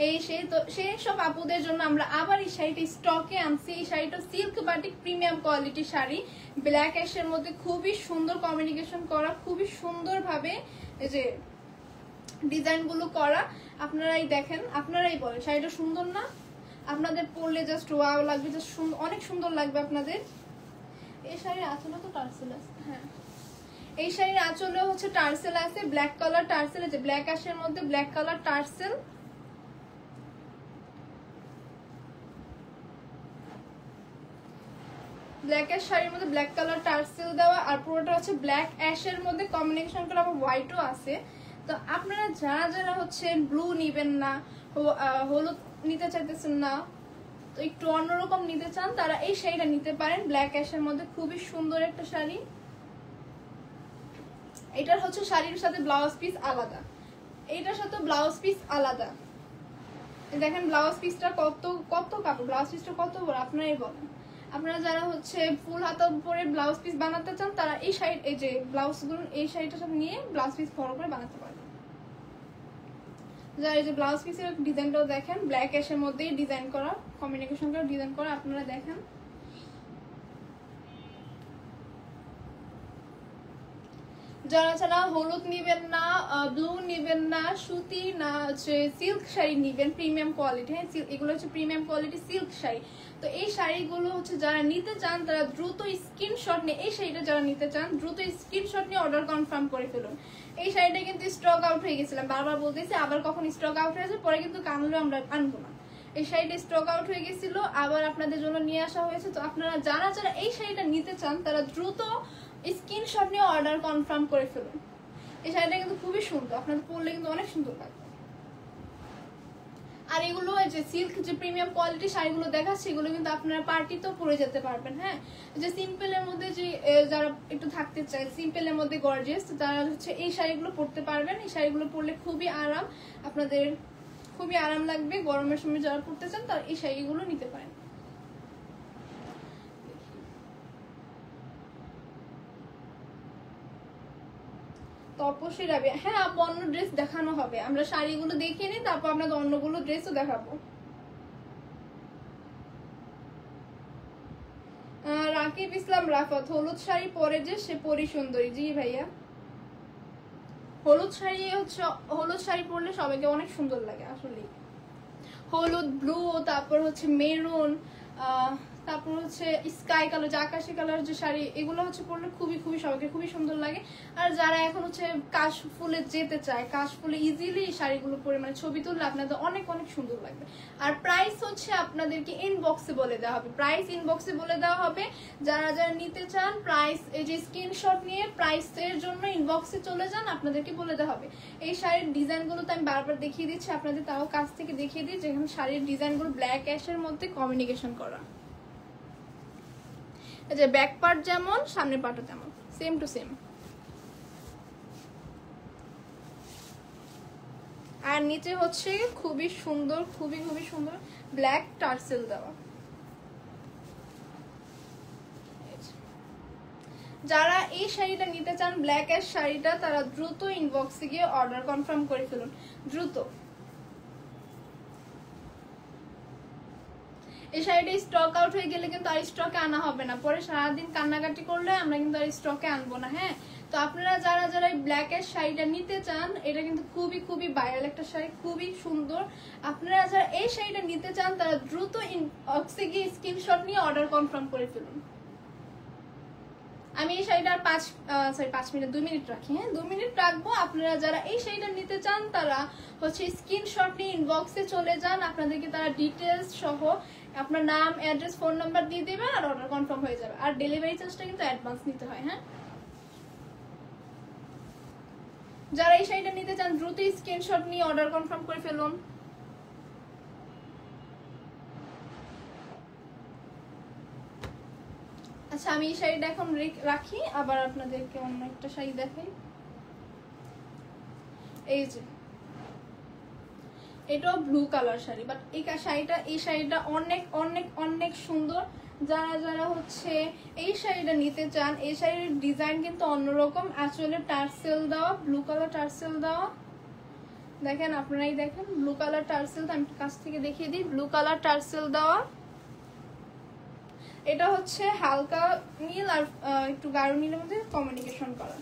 এই সেই, তো সেই সব আপুদের জন্য আমরা আবার এই শাড়িটা স্টকে আনছি। এই শাড়িটা সিল্ক বাটিক প্রিমিয়াম কোয়ালিটির শাড়ি, ব্ল্যাক অ্যাশের মধ্যে খুবই সুন্দর কমিউনিকেশন করা, খুবই সুন্দরভাবে এই যে ডিজাইন গুলো করা। আপনারাই দেখেন, আপনারাই বলেন শাড়িটা সুন্দর না? আপনাদের পরলে জাস্ট ওয়াও লাগবে, জাস্ট অনেক সুন্দর লাগবে আপনাদের। এই শাড়ির আঁচলে তো টার্সেল আছে। হ্যাঁ, এই শাড়ির আঁচলে হচ্ছে টার্সেল আছে, ব্ল্যাক কালার টার্সেল আছে, ব্ল্যাক অ্যাশের মধ্যে black colour tassel. Black ash শাড়ির মধ্যে ব্ল্যাক কালার টার্সেল দেওয়া, আর পুরোটা হচ্ছে ব্ল্যাক অ্যাশের মধ্যে কম্বিনেশন করে আবার হোয়াইটও আছে। তো আপনারা যারা যারা হচ্ছে ব্লু নিবেন না, হলুদ নিতে চাইতেছেন না, তো একটু অন্যরকম নিতে চান, তারা এই শাড়িটা নিতে পারেন। ব্ল্যাক অ্যাশের মধ্যে খুবই সুন্দর একটা শাড়ি। এটার হচ্ছে শাড়ির সাথে ব্লাউজ পিস আলাদা, এইটার সাথে ব্লাউজ পিস আলাদা। দেখেন ব্লাউজ পিসটা কত কত কাপড়, ব্লাউজ পিসটা কত বড় আপনারাই বলেন। আপনারা যারা হচ্ছে ফুল হাতা পরে ব্লাউজ পিস বানাতে চান তারা এই শাড়ি, এই যে ব্লাউজগুলো, এই শাড়িটার সাথে নিয়ে ব্লাউজ পিস বড় করে বানাতে পারবেন। যারা এই যে ব্লাউজ পিসের ডিজাইনটাও দেখেন, ব্ল্যাক অ্যাশের মধ্যেই ডিজাইন করা, কমিউনিকেশন করে ডিজাইন করা, আপনারা দেখেন। যারা যারা হলুদ নিবেন না, ব্লু নিবেন না, সুতি না, হচ্ছে সিল্ক শাড়ি নিবেন প্রিমিয়াম কোয়ালিটি। হ্যাঁ, এগুলো হচ্ছে প্রিমিয়াম কোয়ালিটি সিল্ক শাড়ি। তো এই শাড়িগুলো হচ্ছে যারা নিতে চান তারা দ্রুত স্ক্রিনশট নিয়ে, এই শাড়িটা যারা নিতে চান দ্রুত স্ক্রিনশট নিয়ে অর্ডার কনফার্ম করে ফেলুন। এই শাড়িটা কিন্তু স্টক আউট হয়ে গেছিলাম, বারবার বলতেছি, আবার কখন স্টক আউট হয়েছে পরে কিন্তু কানলে আমরা আনবো না। এই শাড়িটা স্টক আউট হয়ে গেছিল, আবার আপনাদের জন্য নিয়ে আসা হয়েছে। তো আপনারা যারা যারা এই শাড়িটা নিতে চান তারা দ্রুত স্ক্রিনশট নিয়ে অর্ডার কনফার্ম করে ফেলুন। এই শাড়িটা কিন্তু খুবই সুন্দর, আপনাদের পরলে কিন্তু অনেক সুন্দর লাগবে। আর এগুলো যে সিল্ক যে প্রিমিয়াম কোয়ালিটি শাড়িগুলো দেখাচ্ছে, এগুলো কিন্তু আপনারা পার্টিতেও পরে যেতে পারবেন। হ্যাঁ, যে সিম্পলের মধ্যে যে যারা একটু থাকতে চায়, সিম্পলের মধ্যে গর্জিয়াস, তারা হচ্ছে এই শাড়িগুলো পরতে পারবেন। এই শাড়িগুলো পরলে খুবই আরাম, আপনাদের খুবই আরাম লাগবে। গরমের সময় যারা পরতে চান তারা এই শাড়িগুলো নিতে পারেন। তপসী রাবি, হ্যাঁ আপু অন্য ড্রেস দেখানো হবে, আমরা শাড়িগুলো দেখিয়ে নিই তারপর আপনাদের অন্যগুলো ড্রেসও দেখাবো। রাকিব ইসলাম রাফাত, হলুদ শাড়ি পরে যে সে পরি সুন্দরী। জি ভাইয়া, হলুদ শাড়ি হচ্ছে, হলুদ শাড়ি পরলে সবাইকে অনেক সুন্দর লাগে আসলে। হলুদ, ব্লু, তারপর হচ্ছে মেরুন, তারপর হচ্ছে স্কাই কালার, যে আকাশি কালার যে শাড়ি, এগুলো হচ্ছে পরলে খুবই খুবই সবাইকে খুবই সুন্দর লাগে। আর যারা এখন হচ্ছে কাশফুলে যেতে চায়, কাশফুলে ইজিলি শাড়িগুলো পরে মানে ছবি তুললে আপনাদের অনেক অনেক সুন্দর লাগবে। আর প্রাইস হচ্ছে আপনাদেরকে ইনবক্সে বলে দেওয়া হবে, প্রাইস ইনবক্সে বলে দেওয়া হবে। যারা যারা নিতে চান প্রাইস, এই যে স্ক্রিনশট নিয়ে প্রাইসের জন্য ইনবক্সে চলে যান, আপনাদেরকে বলে দেওয়া হবে। এই শাড়ির ডিজাইনগুলো তো আমি বারবার দেখিয়ে দিচ্ছি আপনাদের, তাও কাছ থেকে দেখিয়ে দিই, যেখানে শাড়ির ডিজাইনগুলো ব্ল্যাক অ্যাশের মধ্যে কমিউনিকেশন করা। এই যে ব্যাক পার্ট যেমন, সামনের পার্টও তেমন, সেম টু সেম। আর নিচে হচ্ছে খুবই সুন্দর, খুবই খুবই সুন্দর ব্ল্যাক টার্সেল দেওয়া। যারা এই শাড়িটা নিতে চান ব্ল্যাক অ্যাশ শাড়িটা, তারা দ্রুত ইনবক্সে গিয়ে অর্ডার কনফার্ম করে ফেলুন, দ্রুত। এই শাড়িটা স্টক আউট হয়ে গেলে কিন্তু আর স্টকে আনা হবে না, পরে সারাদিন কান্নাকাটি করলে আমরা কিন্তু আর স্টকে আনবো না। হ্যাঁ, তো আপনারা যারা যারা এই ব্ল্যাক এর শাড়িটা নিতে চান, এটা কিন্তু খুবই খুবই ভাইরাল একটা শাড়ি, খুবই সুন্দর। আপনারা যারা এই শাড়িটা নিতে চান তারা দ্রুত ইনবক্সে গিয়ে স্ক্রিনশট নিয়ে অর্ডার কনফার্ম করে ফেলুন। আমি এই শাড়িটা 5 মিনিট 2 মিনিট রাখি, হ্যাঁ 2 মিনিট রাখবো। আপনারা যারা এই শাড়িটা নিতে চান তারা হচ্ছে স্ক্রিনশট নিয়ে ইনবক্সে চলে যান, আপনাদেরকে তারা ডিটেলস সহ আপনার নাম, অ্যাড্রেস, ফোন নাম্বার দিয়ে দেবেন আর অর্ডার কনফার্ম হয়ে যাবে। আর ডেলিভারি চার্জটা কিন্তু অ্যাডভান্স নিতে হয়। হ্যাঁ, যারা এই শাড়িটা নিতে চান দ্রুত স্ক্রিনশট নিয়ে অর্ডার কনফার্ম করে ফেলুন। আচ্ছা, আমি এই শাড়িটা এখন রাখি, আবার আপনাদেরকে অন্য একটা শাড়ি দেখাই। এই যে এটাও ব্লু কালার শাড়ি, বাট এই শাড়িটা অনেক অনেক অনেক সুন্দর। যারা যারা হচ্ছে এই শাড়িটা নিতে চান, এই শাড়ির ডিজাইন কিন্তু অন্যরকম, আসলে টার্সেল দেওয়া, ব্লু কালার টার্সেল দেওয়া। দেখেন, আপনারাই দেখেন ব্লু কালার টার্সেল, আমি কাছ থেকে দেখিয়ে দিই, ব্লু কালার টার্সেল দেওয়া। এটা হচ্ছে হালকা নীল আর একটু গাঢ় নীলের মধ্যে কমিউনিকেশন করা।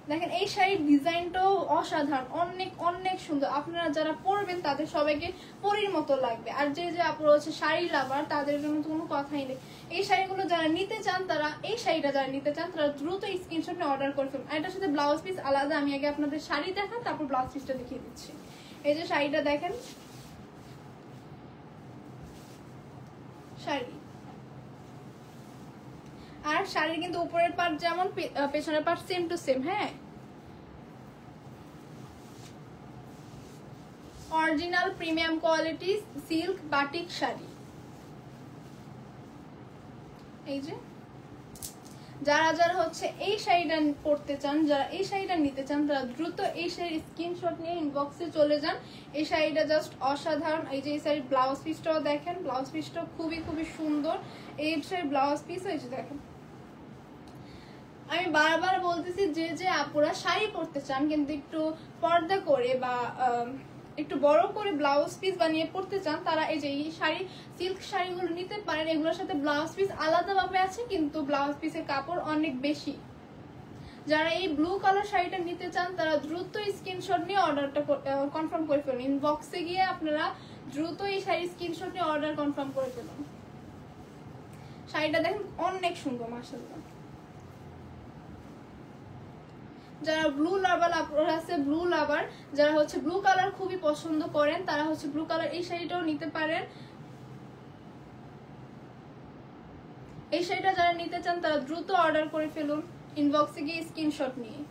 দেখেন এই শাড়ির ডিজাইনটাও অসাধারণ, অনেক অনেক সুন্দর। আপনারা যারা পরবেন তাদের সবাইকে পরীর মতো লাগবে। আর যে যে আপনারা হচ্ছে শাড়ি লাভার, তাদের জন্য তো কোনো কথাই নেই। এই শাড়িগুলো যারা নিতে চান, তারা এই শাড়িটা যারা নিতে চান তারা দ্রুত স্ক্রিনশট নিয়ে অর্ডার করে ফেলুন। আর এটার সাথে ব্লাউজ পিস আলাদা, আমি আগে আপনাদের শাড়ি দেখান তারপর ব্লাউজ পিসটা দেখিয়ে দিচ্ছি। এই যে শাড়িটা দেখেন, শাড়ি আর শাড়ির কিন্তু উপরের পার্ট যেমন, পেছনের পার্ট সেম টু সেম। হ্যাঁ, original premium quality silk batik sari. এই যে যারা যারা হচ্ছে এই শাড়িটা পরতে চান, যারা এই শাড়িটা নিতে চান, তারা দ্রুত এই শাড়ির স্ক্রিনশট নিয়ে ইনবক্সে চলে যান। এই শাড়িটা জাস্ট অসাধারণ। এই যে এই শাড়ির ব্লাউজ পিসটাও দেখেন, ব্লাউজ পিসটাও খুবই খুবই সুন্দর। এই শাড়ির ব্লাউজ পিস এই যে দেখেন, আমি বারবার বলতেছি যে যে আপুরা শাড়ি পরতে চান কিন্তু একটু পর্দা করে বা একটু বড় করে ব্লাউজ পিস বানিয়ে পরতে চান, তারা এই যে এই শাড়ি, সিল্ক শাড়িগুলো নিতে পারেন। এগুলোর সাথে ব্লাউজ পিস আলাদাভাবে আছে, কিন্তু ব্লাউজ পিসের কাপড় অনেক বেশি। যারা এই ব্লু কালার শাড়িটা নিতে চান তারা দ্রুত স্ক্রিনশট নিয়ে অর্ডারটা কনফার্ম করে ফেলুন। ইনবক্সে গিয়ে আপনারা দ্রুত এই শাড়ির স্ক্রিনশট নিয়ে অর্ডার কনফার্ম করে ফেলুন। শাড়িটা দেখেন অনেক সুন্দর, মাশাআল্লাহ। যারা ব্লু লাভার আপনারা আছে, ব্লু লাভার যারা হচ্ছে ব্লু কালার খুবই পছন্দ করেন, তারা হচ্ছে ব্লু কালার এই শাড়িটাও নিতে পারেন। এই শাড়িটা যারা নিতে চান তারা দ্রুত অর্ডার করে ফেলুন ইনবক্সে গিয়ে স্ক্রিনশট নিয়ে।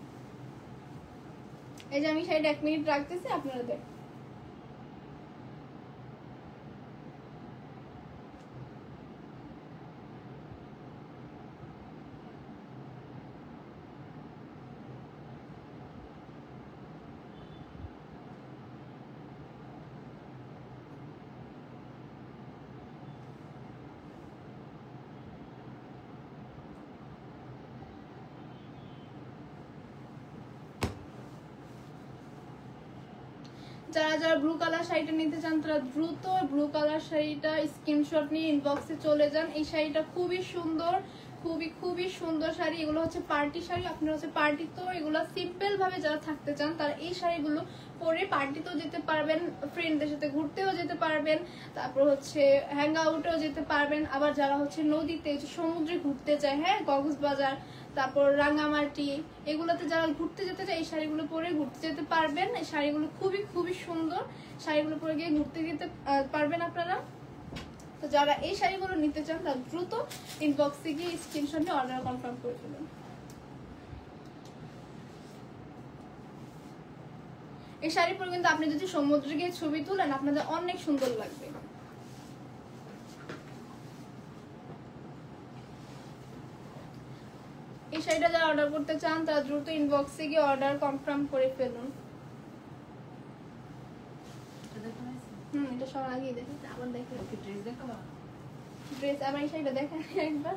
এই যে আমি শাড়িটা 1 মিনিট রাখতেছি, আপনারা দেখেন। যারা যারা ব্লু কালার শাড়িটা নিতে চান তারা দ্রুত ব্লু কালার শাড়িটা স্ক্রিনশট নিয়ে ইনবক্সে চলে যান। এই শাড়িটা খুবই সুন্দর, খুবই সুন্দর শাড়ি। এগুলো হচ্ছে পার্টি শাড়ি, আপনারা হচ্ছে পার্টি তো এগুলো সিম্পল ভাবে যারা থাকতে চান তারা এই শাড়িগুলো পরে পার্টিতেও যেতে পারবেন, ফ্রেন্ডদের সাথে ঘুরতেও যেতে পারবেন, তারপর হচ্ছে হ্যাং আউটেও যেতে পারবেন। আবার যারা হচ্ছে নদীতে সমুদ্রে ঘুরতে চায়, হ্যাঁ কক্সবাজার তারপর রাঙামাটি এগুলোতে যারা ঘুরতে যেতে চায় এই শাড়িগুলো পরে ঘুরতে যেতে পারবেন। এই শাড়িগুলো খুবই সুন্দর, শাড়িগুলো পরে গিয়ে ঘুরতে যেতে পারবেন আপনারা। তো যারা এই শাড়িগুলো নিতে চান তারা দ্রুত ইনবক্সে গিয়ে স্ক্রিনশট নিয়ে অর্ডার কনফার্ম করে ফেলুন। এই শাড়ি পরে কিন্তু আপনি যদি সমুদ্রে গিয়ে ছবি তুলেন আপনাদের অনেক সুন্দর লাগবে। এই শাড়িটা যারা অর্ডার করতে চান তারা দ্রুত ইনবক্সে গিয়ে অর্ডার কনফার্ম করে ফেলুন। এটা সব আগেই দেখে আবার দেখে ড্রেস আবার এই শাড়িটা দেখেন একবার।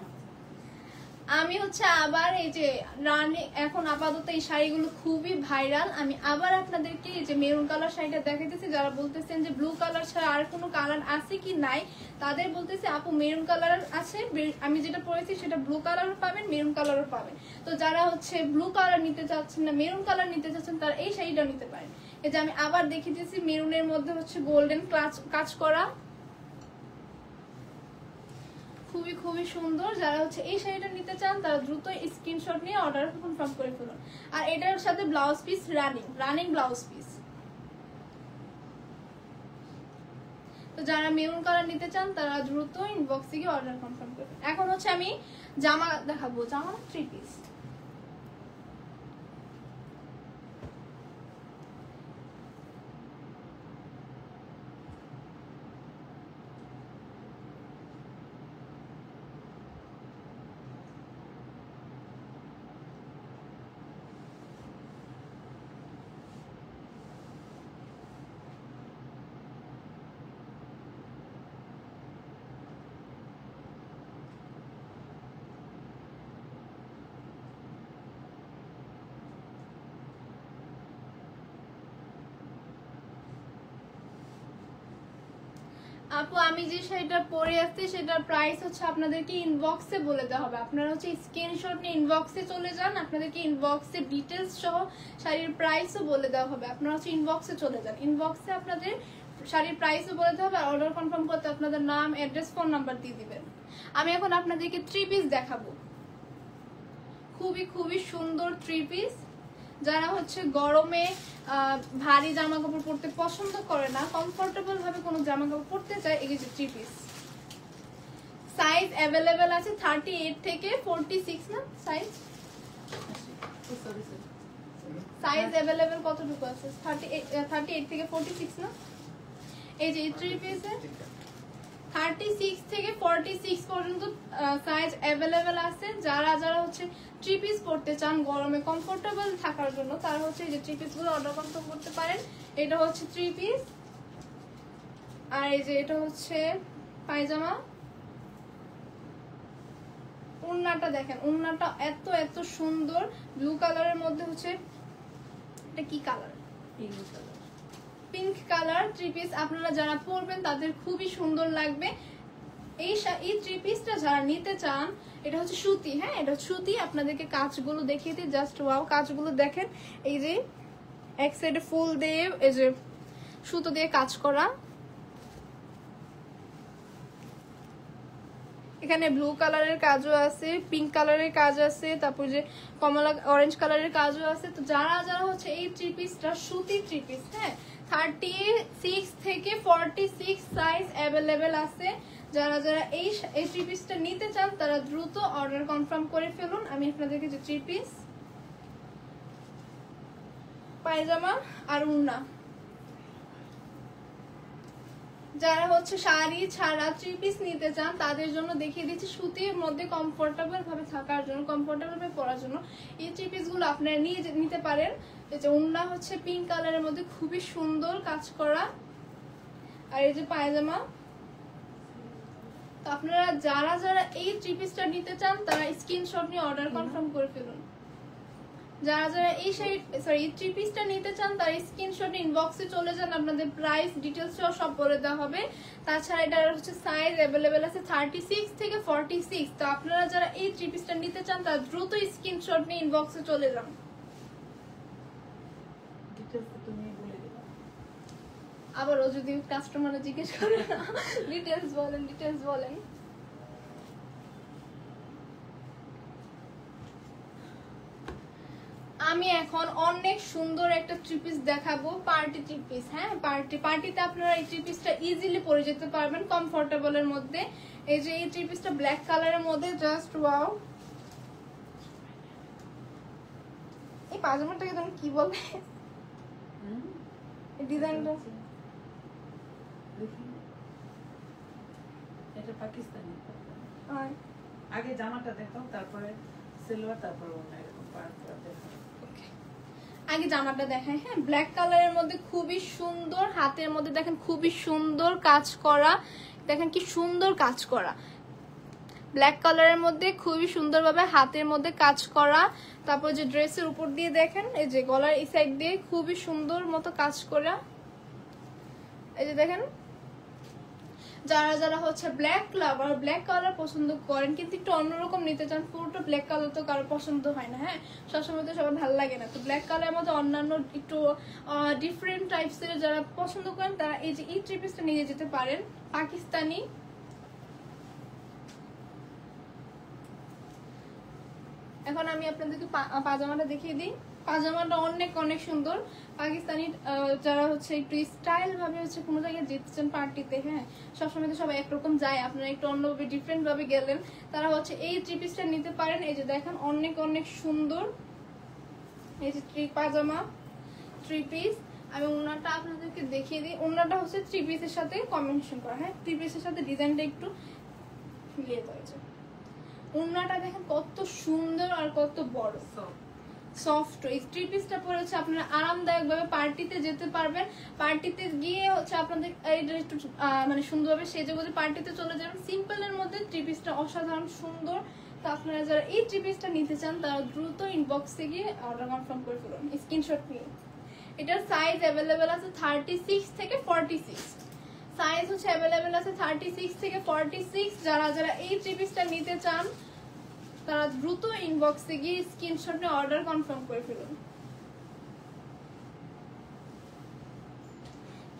আমি হচ্ছে আবার এই যে রানী এখন আপাতত এই শাড়িগুলো খুবই ভাইরাল। আমি আবার আপনাদেরকে এই যে মেরুন কালার শাড়িটা দেখাইতেছি। যারা বলতেছেন যে ব্লু কালার ছাড়া আর কোনো কালার আছে কি নাই, তাদের বলতেছি আপু মেরুন কালার আছে, আমি যেটা পরেছি সেটা ব্লু কালারও পাবেন, মেরুন কালারও পাবেন। তো যারা হচ্ছে ব্লু কালার নিতে চাচ্ছেন না মেরুন কালার নিতে চাচ্ছেন তারা এই শাড়িটা নিতে পারেন। এই যে আমি আবার দেখিয়েছি মেরুনের মধ্যে হচ্ছে গোল্ডেন কাজ করা, খুবই সুন্দর। যারা হচ্ছে এই শাড়িটা নিতে চান তারা দ্রুত স্ক্রিনশট নিয়ে অর্ডার কনফার্ম করে ফেলুন। আর এটার সাথে blouse piece running blouse piece. তো যারা মেরুন কালার নিতে চান তারা দ্রুত ইনবক্সে গিয়ে অর্ডার কনফার্ম করবেন। এখন হচ্ছে আমি জামা দেখাবো, জামা 3 পিস। আপু আমি যে শাড়িটা পরে আসছি সেটার প্রাইস হচ্ছে আপনাদেরকে ইনবক্সে বলে দেওয়া হবে। আপনারা হচ্ছে স্ক্রিনশট নিয়ে ইনবক্সে চলে যান, আপনাদেরকে ইনবক্সে ডিটেলস সহ শাড়ির প্রাইসও বলে দেওয়া হবে। আপনারা হচ্ছে ইনবক্সে চলে যান, ইনবক্সে আপনাদের শাড়ির প্রাইসও বলে দেওয়া হবে। আর অর্ডার কনফার্ম করতে আপনাদের নাম, অ্যাড্রেস, ফোন নাম্বার দিয়ে দিবেন। আমি এখন আপনাদেরকে 3 পিস দেখাবো, খুবই সুন্দর 3 পিস। যারা হচ্ছে গরমে ভারী জামা কাপড় পরতে পছন্দ করে না, কমফোর্টেবল ভাবে কোনো জামা কাপড় পরতে চায়, এই যে 3 পিস। সাইজ अवेलेबल আছে 38 থেকে 46 না সাইজ अवेलेबल কতটুকু আছে? 38 থেকে 46 না। এই যে 3 পিসে 36 থেকে 46 পর্যন্ত সাইজ अवेलेबल আছে। যারা যারা হচ্ছে 3 পিস পরতে চান গরমে কমফোর্টেবল থাকার জন্য তারা হচ্ছে এই যে 3 পিস গুলো অর্ডার করতে পারেন। এটা হচ্ছে 3 পিস, আর এই যে এটা হচ্ছে পায়জামা। ওড়নাটা দেখেন, ওড়নাটা এত সুন্দর ব্লু কালারের মধ্যে হচ্ছে, এটা কি কালার? Pink colour 3 piece. আপনারা যারা পরবেন তাদের খুবই সুন্দর লাগবে। এই 3 পিসটা যারা নিতে চান, এটা হচ্ছে সুতি, হ্যাঁ এটা সুতি। আপনাদেরকে কাজগুলো দেখিয়ে দিই, জাস্ট ওয়াও কাজগুলো দেখেন। এই যে এক সাইডে ফুল দিয়ে এই যে সুতো দিয়ে কাজ করা, এখানে ব্লু কালারের কাজও আছে, পিঙ্ক কালারের কাজ আছে, তারপর যে কমলা অরেঞ্জ কালারের কাজও আছে। তো যারা যারা হচ্ছে এই 3 পিসটা সুতি 3 পিস, হ্যাঁ 36 থেকে 46 সাইজ अवेलेबल আছে। যারা যারা এই 3 পিসটা নিতে চান তারা দ্রুত অর্ডার কনফার্ম করে ফেলুন। আমি আপনাদেরকে যে 3 পিস পায়জামা আর ওড়না, যারা হচ্ছে শাড়ি ছাড়া 3 পিস নিতে চান তাদের জন্য দেখিয়ে দিচ্ছি সুতির মধ্যে কমফোর্টেবল ভাবে থাকার জন্য, কমফোর্টেবল ভাবে পরার জন্য এই 3 পিস গুলো আপনারা নিতে পারেন। এই যে ওড়না হচ্ছে পিঙ্ক কালারের মধ্যে খুবই সুন্দর কাজ করা, আর এই যে পায়জামা। তো আপনারা যারা যারা এই 3 পিসটা নিতে চান তারা স্ক্রিনশট নিয়ে অর্ডার কনফার্ম করে ফেলুন। যারা যারা এই থ্রি পিসটা নিতে চান তারা স্ক্রিনশট ইনবক্সে চলে যান, আপনাদের প্রাইস ডিটেলস সব বলে দেওয়া হবে। তাছাড়া এটার হচ্ছে সাইজ অ্যাভেলেবেল আছে 36 থেকে 46। তো আপনারা যারা এই থ্রি পিসটা নিতে চান তারা দ্রুত স্ক্রিনশট নিয়ে ইনবক্সে চলে যান। আবারও যদি কাস্টমার জিজ্ঞেস করে ডিটেলস বলেন। আমি এখন অনেক সুন্দর একটা থ্রি পিস দেখাবো, পার্টি থ্রি পিস। হ্যাঁ, পার্টিতে আপনারা এই থ্রি পিসটা ইজিলি পরে যেতে পারবেন কমফোর্টেবলের মধ্যে। এই যে এই থ্রি পিসটা ব্ল্যাক কালারের মধ্যে, জাস্ট ওয়াও। এই পাজামাটাকে তুমি কি বলে, ডিজাইনটা এটা পাকিস্তানি। আগে জামাটা দেখাও, তারপরে সিলভার, তারপরে ওটা এরকম পার্ট দেখাও। আগে জামাটা দেখাই। হ্যাঁ, ব্ল্যাক কালারের মধ্যে খুবই সুন্দর, হাতের মধ্যে দেখেন খুবই সুন্দর কাজ করা, দেখেন কি সুন্দর কাজ করা। ব্ল্যাক কালারের মধ্যে খুবই সুন্দরভাবে হাতের মধ্যে কাজ করা। তারপর যে ড্রেসের উপর দিয়ে দেখেন এই যে গলার এই সাইড দিয়ে খুবই সুন্দর মতো কাজ করা। এই যে দেখেন, যারা যারা হচ্ছে ব্ল্যাক লাভার, ব্ল্যাক কালার পছন্দ করেন কিন্তু একটু অন্যরকম নিতে চান, পুরোটা ব্ল্যাক কালার তো কারো পছন্দ হয় না। হ্যাঁ, সবসময় তো সবার ভালো লাগে না। তো ব্ল্যাক কালারের মধ্যে অন্যান্য একটু ডিফারেন্ট টাইপসের যারা পছন্দ করেন তারা এই যে এই থ্রি পিসটা নিয়ে যেতে পারেন, পাকিস্তানি। এখন আমি আপনাদেরকে পাজামাটা দেখিয়ে দিই। পাজামাটা অনেক অনেক সুন্দর, পাকিস্তানি। যারা হচ্ছে একটু স্টাইল ভাবে হচ্ছে কোনো জায়গায় যেতে চান পার্টিতে, হ্যাঁ সবসময় তো সবাই একরকম যায়, আপনারা একটু অন্যভাবে ডিফারেন্ট ভাবে গেলেন, তারা হচ্ছে এই থ্রি পিসটা নিতে পারেন। এই যে দেখেন অনেক অনেক সুন্দর, এই যে পাজামা থ্রি পিস। আমি ওনাটা আপনাদেরকে দেখিয়ে দিই। ওনাটা হচ্ছে থ্রি পিসের সাথে কম্বিনেশন করা। হ্যাঁ, থ্রি পিসের সাথে ডিজাইনটা একটু মিলিয়ে দেওয়া। ওনাটা দেখেন কত সুন্দর আর কত বড়, সফট। এই থ্রি পিসটা পরে হচ্ছে আপনারা আরামদায়ক ভাবে পার্টিতে যেতে পারবেন। পার্টিতে গিয়ে হচ্ছে আপনাদের একটু মানে সুন্দরভাবে সেজে গুজে পার্টিতে চলে যাবেন। সিম্পলের মধ্যে থ্রি পিসটা অসাধারণ সুন্দর। তো আপনারা যারা এই থ্রি পিসটা নিতে চান তারা দ্রুত ইনবক্সে গিয়ে অর্ডার কনফার্ম করে ফেলুন স্ক্রিনশট নিয়ে। এটার সাইজ অ্যাভেলেবেল আছে 36 থেকে 46। সাইজ হচ্ছে অ্যাভেলেবেল আছে 36 থেকে 46। যারা যারা এই থ্রি পিসটা নিতে চান তারা দ্রুত ইনবক্সে গিয়ে স্ক্রিনশট নিয়ে অর্ডার কনফার্ম করে ফেলুন।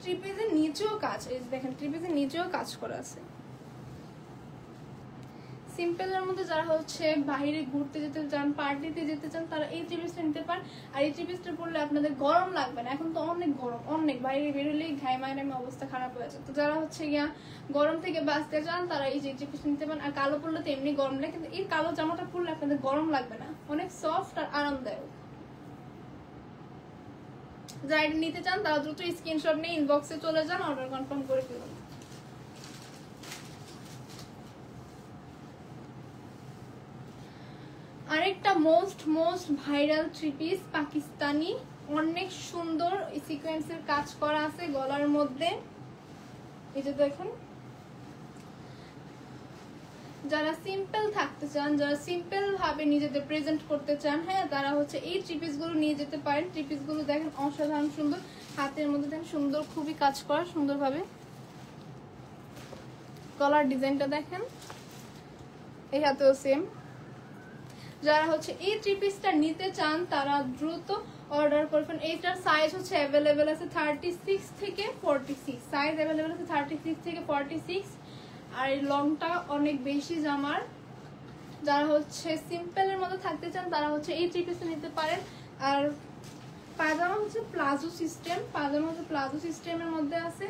থ্রি পিসের নিচেও কাজ, এই দেখেন থ্রি পিসের নিচেও কাজ করা আছে। সিম্পলের মধ্যে যারা হচ্ছে বাইরে ঘুরতে যেতে চান, পার্টিতে যেতে চান তারা এই থ্রি পিসটা নিতে পারেন। আর এই থ্রি পিসটা পরলে আপনাদের গরম লাগবে না। এখন তো অনেক গরম, অনেক বাইরে বেরোলেই ঘাইমায় অবস্থা খারাপ হয়ে যায়। তো যারা হচ্ছে গিয়া গরম থেকে বাঁচতে চান তারা এই যে থ্রি পিসটা নিতে পারেন। আর কালো পরলে তো এমনি গরম লাগে, কিন্তু এই কালো জামাটা পরলে আপনাদের গরম লাগবে না, অনেক সফট আর আরামদায়ক। যারা এটা নিতে চান তারা দ্রুত স্ক্রিনশট নিয়ে ইনবক্সে চলে যান, অর্ডার কনফার্ম করে ফেলুন। আরেকটা most viral three piece Pakistani, অনেক সুন্দর সিকোয়েন্সের কাজ করা আছে গলার মধ্যে। এই যে দেখুন, যারা সিম্পল থাকতে চান, যারা সিম্পল ভাবে নিজেদের প্রেজেন্ট করতে চান, হ্যাঁ তারা হচ্ছে এই থ্রি পিস গুলো নিয়ে যেতে পারেন। থ্রি পিস গুলো দেখেন অসাধারণ সুন্দর, হাতের মধ্যে দেখেন সুন্দর, খুবই কাজ করা সুন্দরভাবে। গলার ডিজাইনটা দেখেন, এই হাতেও সেম। যারা হচ্ছে এই থ্রি পিসটা নিতে চান তারা দ্রুত অর্ডার করবেন। এইটার সাইজ হচ্ছে অ্যাভেলেবেল আছে 36 থেকে 46। সাইজ অ্যাভেলেবেল আছে 36 থেকে 46। আর এই লংটা অনেক বেশি জামার। যারা হচ্ছে সিম্পলের মধ্যে থাকতে চান তারা হচ্ছে এই থ্রি পিসটা নিতে পারেন। আর পাজামা হচ্ছে প্লাজো সিস্টেম, পাজামা হচ্ছে প্লাজো সিস্টেমের মধ্যে আছে।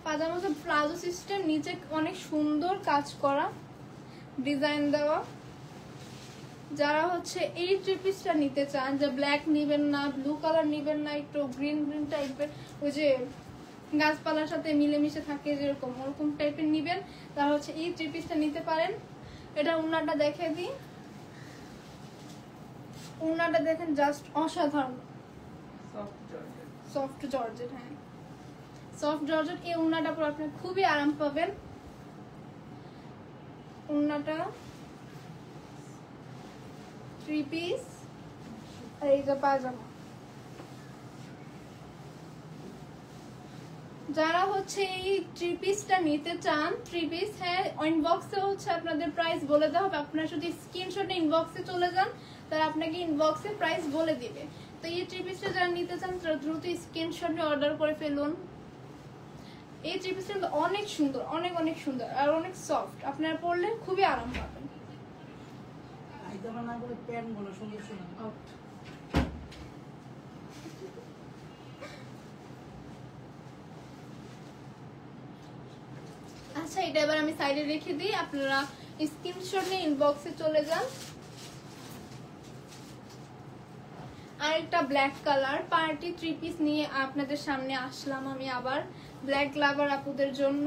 পাজামা হচ্ছে প্লাজো সিস্টেম, নিচে অনেক সুন্দর কাজ করা, ডিজাইন দেওয়া। যারা হচ্ছে এই থ্রি পিসটা নিতে চান, যে ব্ল্যাক নিবেন না, ব্লু কালার নিবেন না, একটু গ্রিন গ্রিন টাইপের, ওই যে গাছপালার সাথে মিলেমিশে থাকে যেরকম, ওরকম টাইপের নিবেন, তারা হচ্ছে এই থ্রি পিসটা নিতে পারেন। এটা উন্নাটা দেখে দিই। উন্নাটা দেখেন জাস্ট অসাধারণ, সফট জর্জেট। হ্যাঁ, সফট জর্জেট। এই উন্নাটা পরে আপনি খুবই আরাম পাবেন। উন্নাটা 3 পিস আর এই যে পাজামা। যারা হচ্ছে এই 3 পিসটা নিতে চান, 3 পিস, হ্যাঁ ইনবক্সে হচ্ছে আপনাদের প্রাইস বলে দেওয়া হবে। আপনারা যদি স্ক্রিনশটে ইনবক্সে চলে যান তাহলে আপনাকে ইনবক্সে প্রাইস বলে দিবে। তো এই 3 পিসটা যারা নিতে চান তারা দ্রুত স্ক্রিনশটে অর্ডার করে ফেলুন। এই 3 পিসটা অনেক সুন্দর, অনেক অনেক সুন্দর আর অনেক সফট, আপনারা পরলে খুবই আরাম পাবেন। আচ্ছা, এটা এবার আমি সাইডে রেখে দিই, আপনারা স্ক্রিনশট নিয়ে ইনবক্সে চলে যান। আরেকটা ব্ল্যাক কালার পার্টি 3 পিস নিয়ে আপনাদের সামনে আসলাম আমি আবার, ব্ল্যাক লাভার আপুদের জন্য।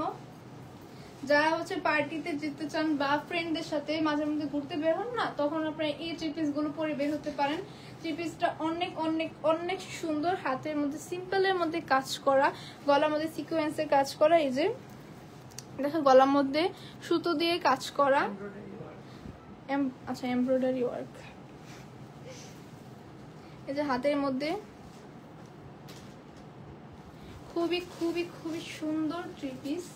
যারা হচ্ছে পার্টিতে যেতে চান বা ফ্রেন্ডদের সাথে মাঝে মধ্যে ঘুরতে বের হন না, তখন আপনারা এই 3 পিস গুলো পরে বের হতে পারেন। 3 পিসটা অনেক অনেক অনেক সুন্দর, হাতের মধ্যে সিম্পলের মধ্যে কাজ করা, গলার মধ্যে সিকোয়েন্সের কাজ করা, এই যে দেখো গলার মধ্যে সুতো দিয়ে কাজ করা, আচ্ছা এমব্রয়ডারি ওয়ার্ক, এই যে হাতের মধ্যে খুবই খুবই খুবই সুন্দর 3 পিস।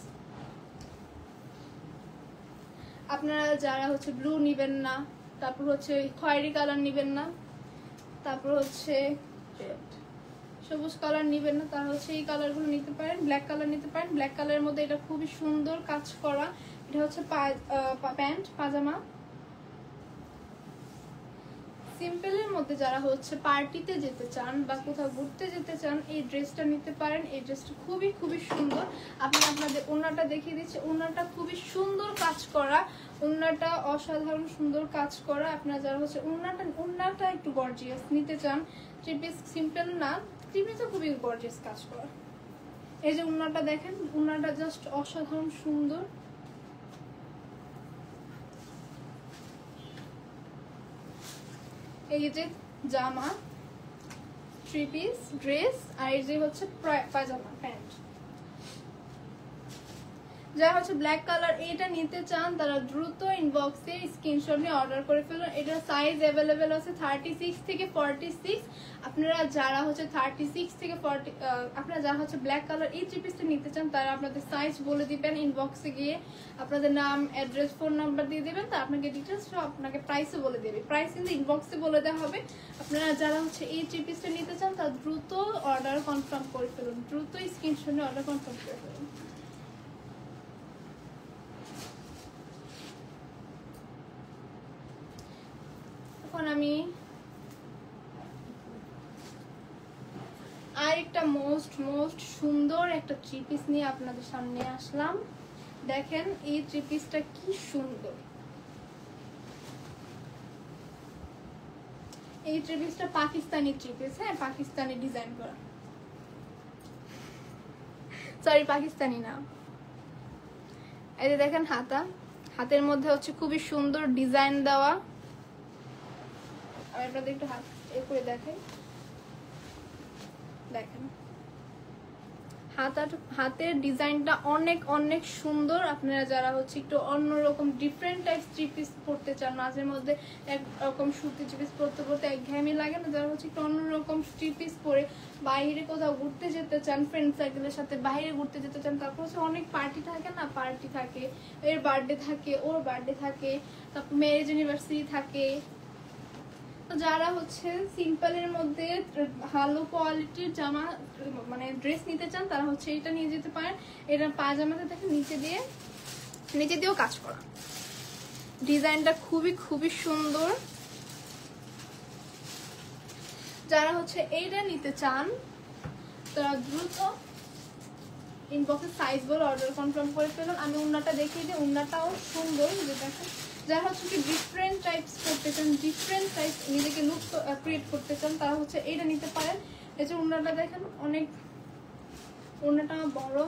আপনারা যারা হচ্ছে ব্লু নিবেন না, তারপর হচ্ছে খয়েরি কালার নিবেন না, তারপর হচ্ছে সবুজ কালার নিবেন না, তারা হচ্ছে এই কালারগুলো নিতে পারেন, ব্ল্যাক কালার নিতে পারেন। ব্ল্যাক কালারের মধ্যে এটা খুবই সুন্দর কাজ করা, এটা হচ্ছে প্যান্ট পাজামা। সিম্পলের মধ্যে যারা হচ্ছে পার্টিতে যেতে চান বা কোথাও ঘুরতে যেতে চান, এই ড্রেসটা নিতে পারেন। এই ড্রেসটা খুবই খুবই সুন্দর। আমি আপনাদের ওড়নাটা দেখিয়ে দিচ্ছি, ওড়নাটা খুবই সুন্দর কাজ করা, ওড়নাটা অসাধারণ সুন্দর কাজ করা। আপনারা যারা হচ্ছে ওড়নাটা একটু গর্জিয়াস নিতে চান, 3 পিস সিম্পল না, 3 পিসও খুবই গর্জিয়াস কাজ করা। এই যে ওড়নাটা দেখেন, ওড়নাটা জাস্ট অসাধারণ সুন্দর। এই যে জামা 3 পিস ড্রেস, আর এই যে হচ্ছে পাজামা প্যান্ট। যারা হচ্ছে ব্ল্যাক কালার এটা নিতে চান তারা দ্রুত ইনবক্সে স্ক্রিনশট নিয়ে অর্ডার করে ফেলুন। এটার সাইজ অ্যাভেলেবেল আছে 36 থেকে 46। আপনারা যারা হচ্ছে 36 থেকে 40, আপনারা যারা হচ্ছে ব্ল্যাক কালার এই 3 পিসটা নিতে চান তারা আপনাদের সাইজ বলে দিবেন, ইনবক্সে গিয়ে আপনাদের নাম, অ্যাড্রেস, ফোন নাম্বার দিয়ে দেবেন, তা আপনাকে ডিটেলস সব আপনাকে প্রাইসও বলে দেবে। প্রাইস কিন্তু ইনবক্সে বলে দেওয়া হবে। আপনারা যারা হচ্ছে এই 3 পিসটা নিতে চান তারা দ্রুত অর্ডার কনফার্ম করে ফেলুন, দ্রুত স্ক্রিনশট নিয়ে অর্ডার কনফার্ম করে ফেলুন। এখন আমি আরেকটা মোস্ট সুন্দর একটা 3 পিস নিয়ে আপনাদের সামনে আসলাম। দেখেন এই 3 পিসটা কি সুন্দর। এই 3 পিসটা পাকিস্তানি 3 পিস, হ্যাঁ পাকিস্তানি ডিজাইন করা, সরি পাকিস্তানি না। এই যে দেখেন হাতের মধ্যে হচ্ছে খুবই সুন্দর ডিজাইন দেওয়া। আমি আপনাদের একটু হাত এ করে দেখেন হাতের ডিজাইনটা অনেক অনেক সুন্দর। আপনারা যারা হচ্ছে একটু অন্যরকম ডিফারেন্ট টাইপ 3 পিস পরতে চান, মাঝে মধ্যে একরকম সুতি 3 পিস পরতে একঘেয়েমি লাগে না, যারা হচ্ছে একটু অন্যরকম 3 পিস পরে বাইরে কোথাও ঘুরতে যেতে চান, ফ্রেন্ড সার্কেলের সাথে বাইরে ঘুরতে যেতে চান, তারপর হচ্ছে অনেক পার্টি থাকে না, পার্টি থাকে, এর বার্থডে থাকে, ওর বার্থডে থাকে, তারপর ম্যারেজ অ্যানিভার্সারি থাকে, তো যারা হচ্ছে সিম্পলের মধ্যে ভালো কোয়ালিটির জামা মানে ড্রেস নিতে চান তারা হচ্ছে এটা নিয়ে যেতে পারেন। এটা পাজামাতে দেখে নিচে দিয়েও কাজ করা, ডিজাইনটা খুবই খুবই সুন্দর। যারা হচ্ছে এইটা নিতে চান তারা দ্রুত ইনবক্সে সাইজ বলে অর্ডার কনফার্ম করে ফেলুন। আমি ওড়নাটা দেখিয়ে দিই, ওড়নাটাও সুন্দর। দেখেন যারা হচ্ছে কি ডিফারেন্ট টাইপস করতে চান, ডিফারেন্ট টাইপ নিজেকে লুক ক্রিয়েট করতে চান তারা হচ্ছে এটা নিতে পারেন। এই যে ওড়নাটা দেখেন, ওড়নাটা বড়,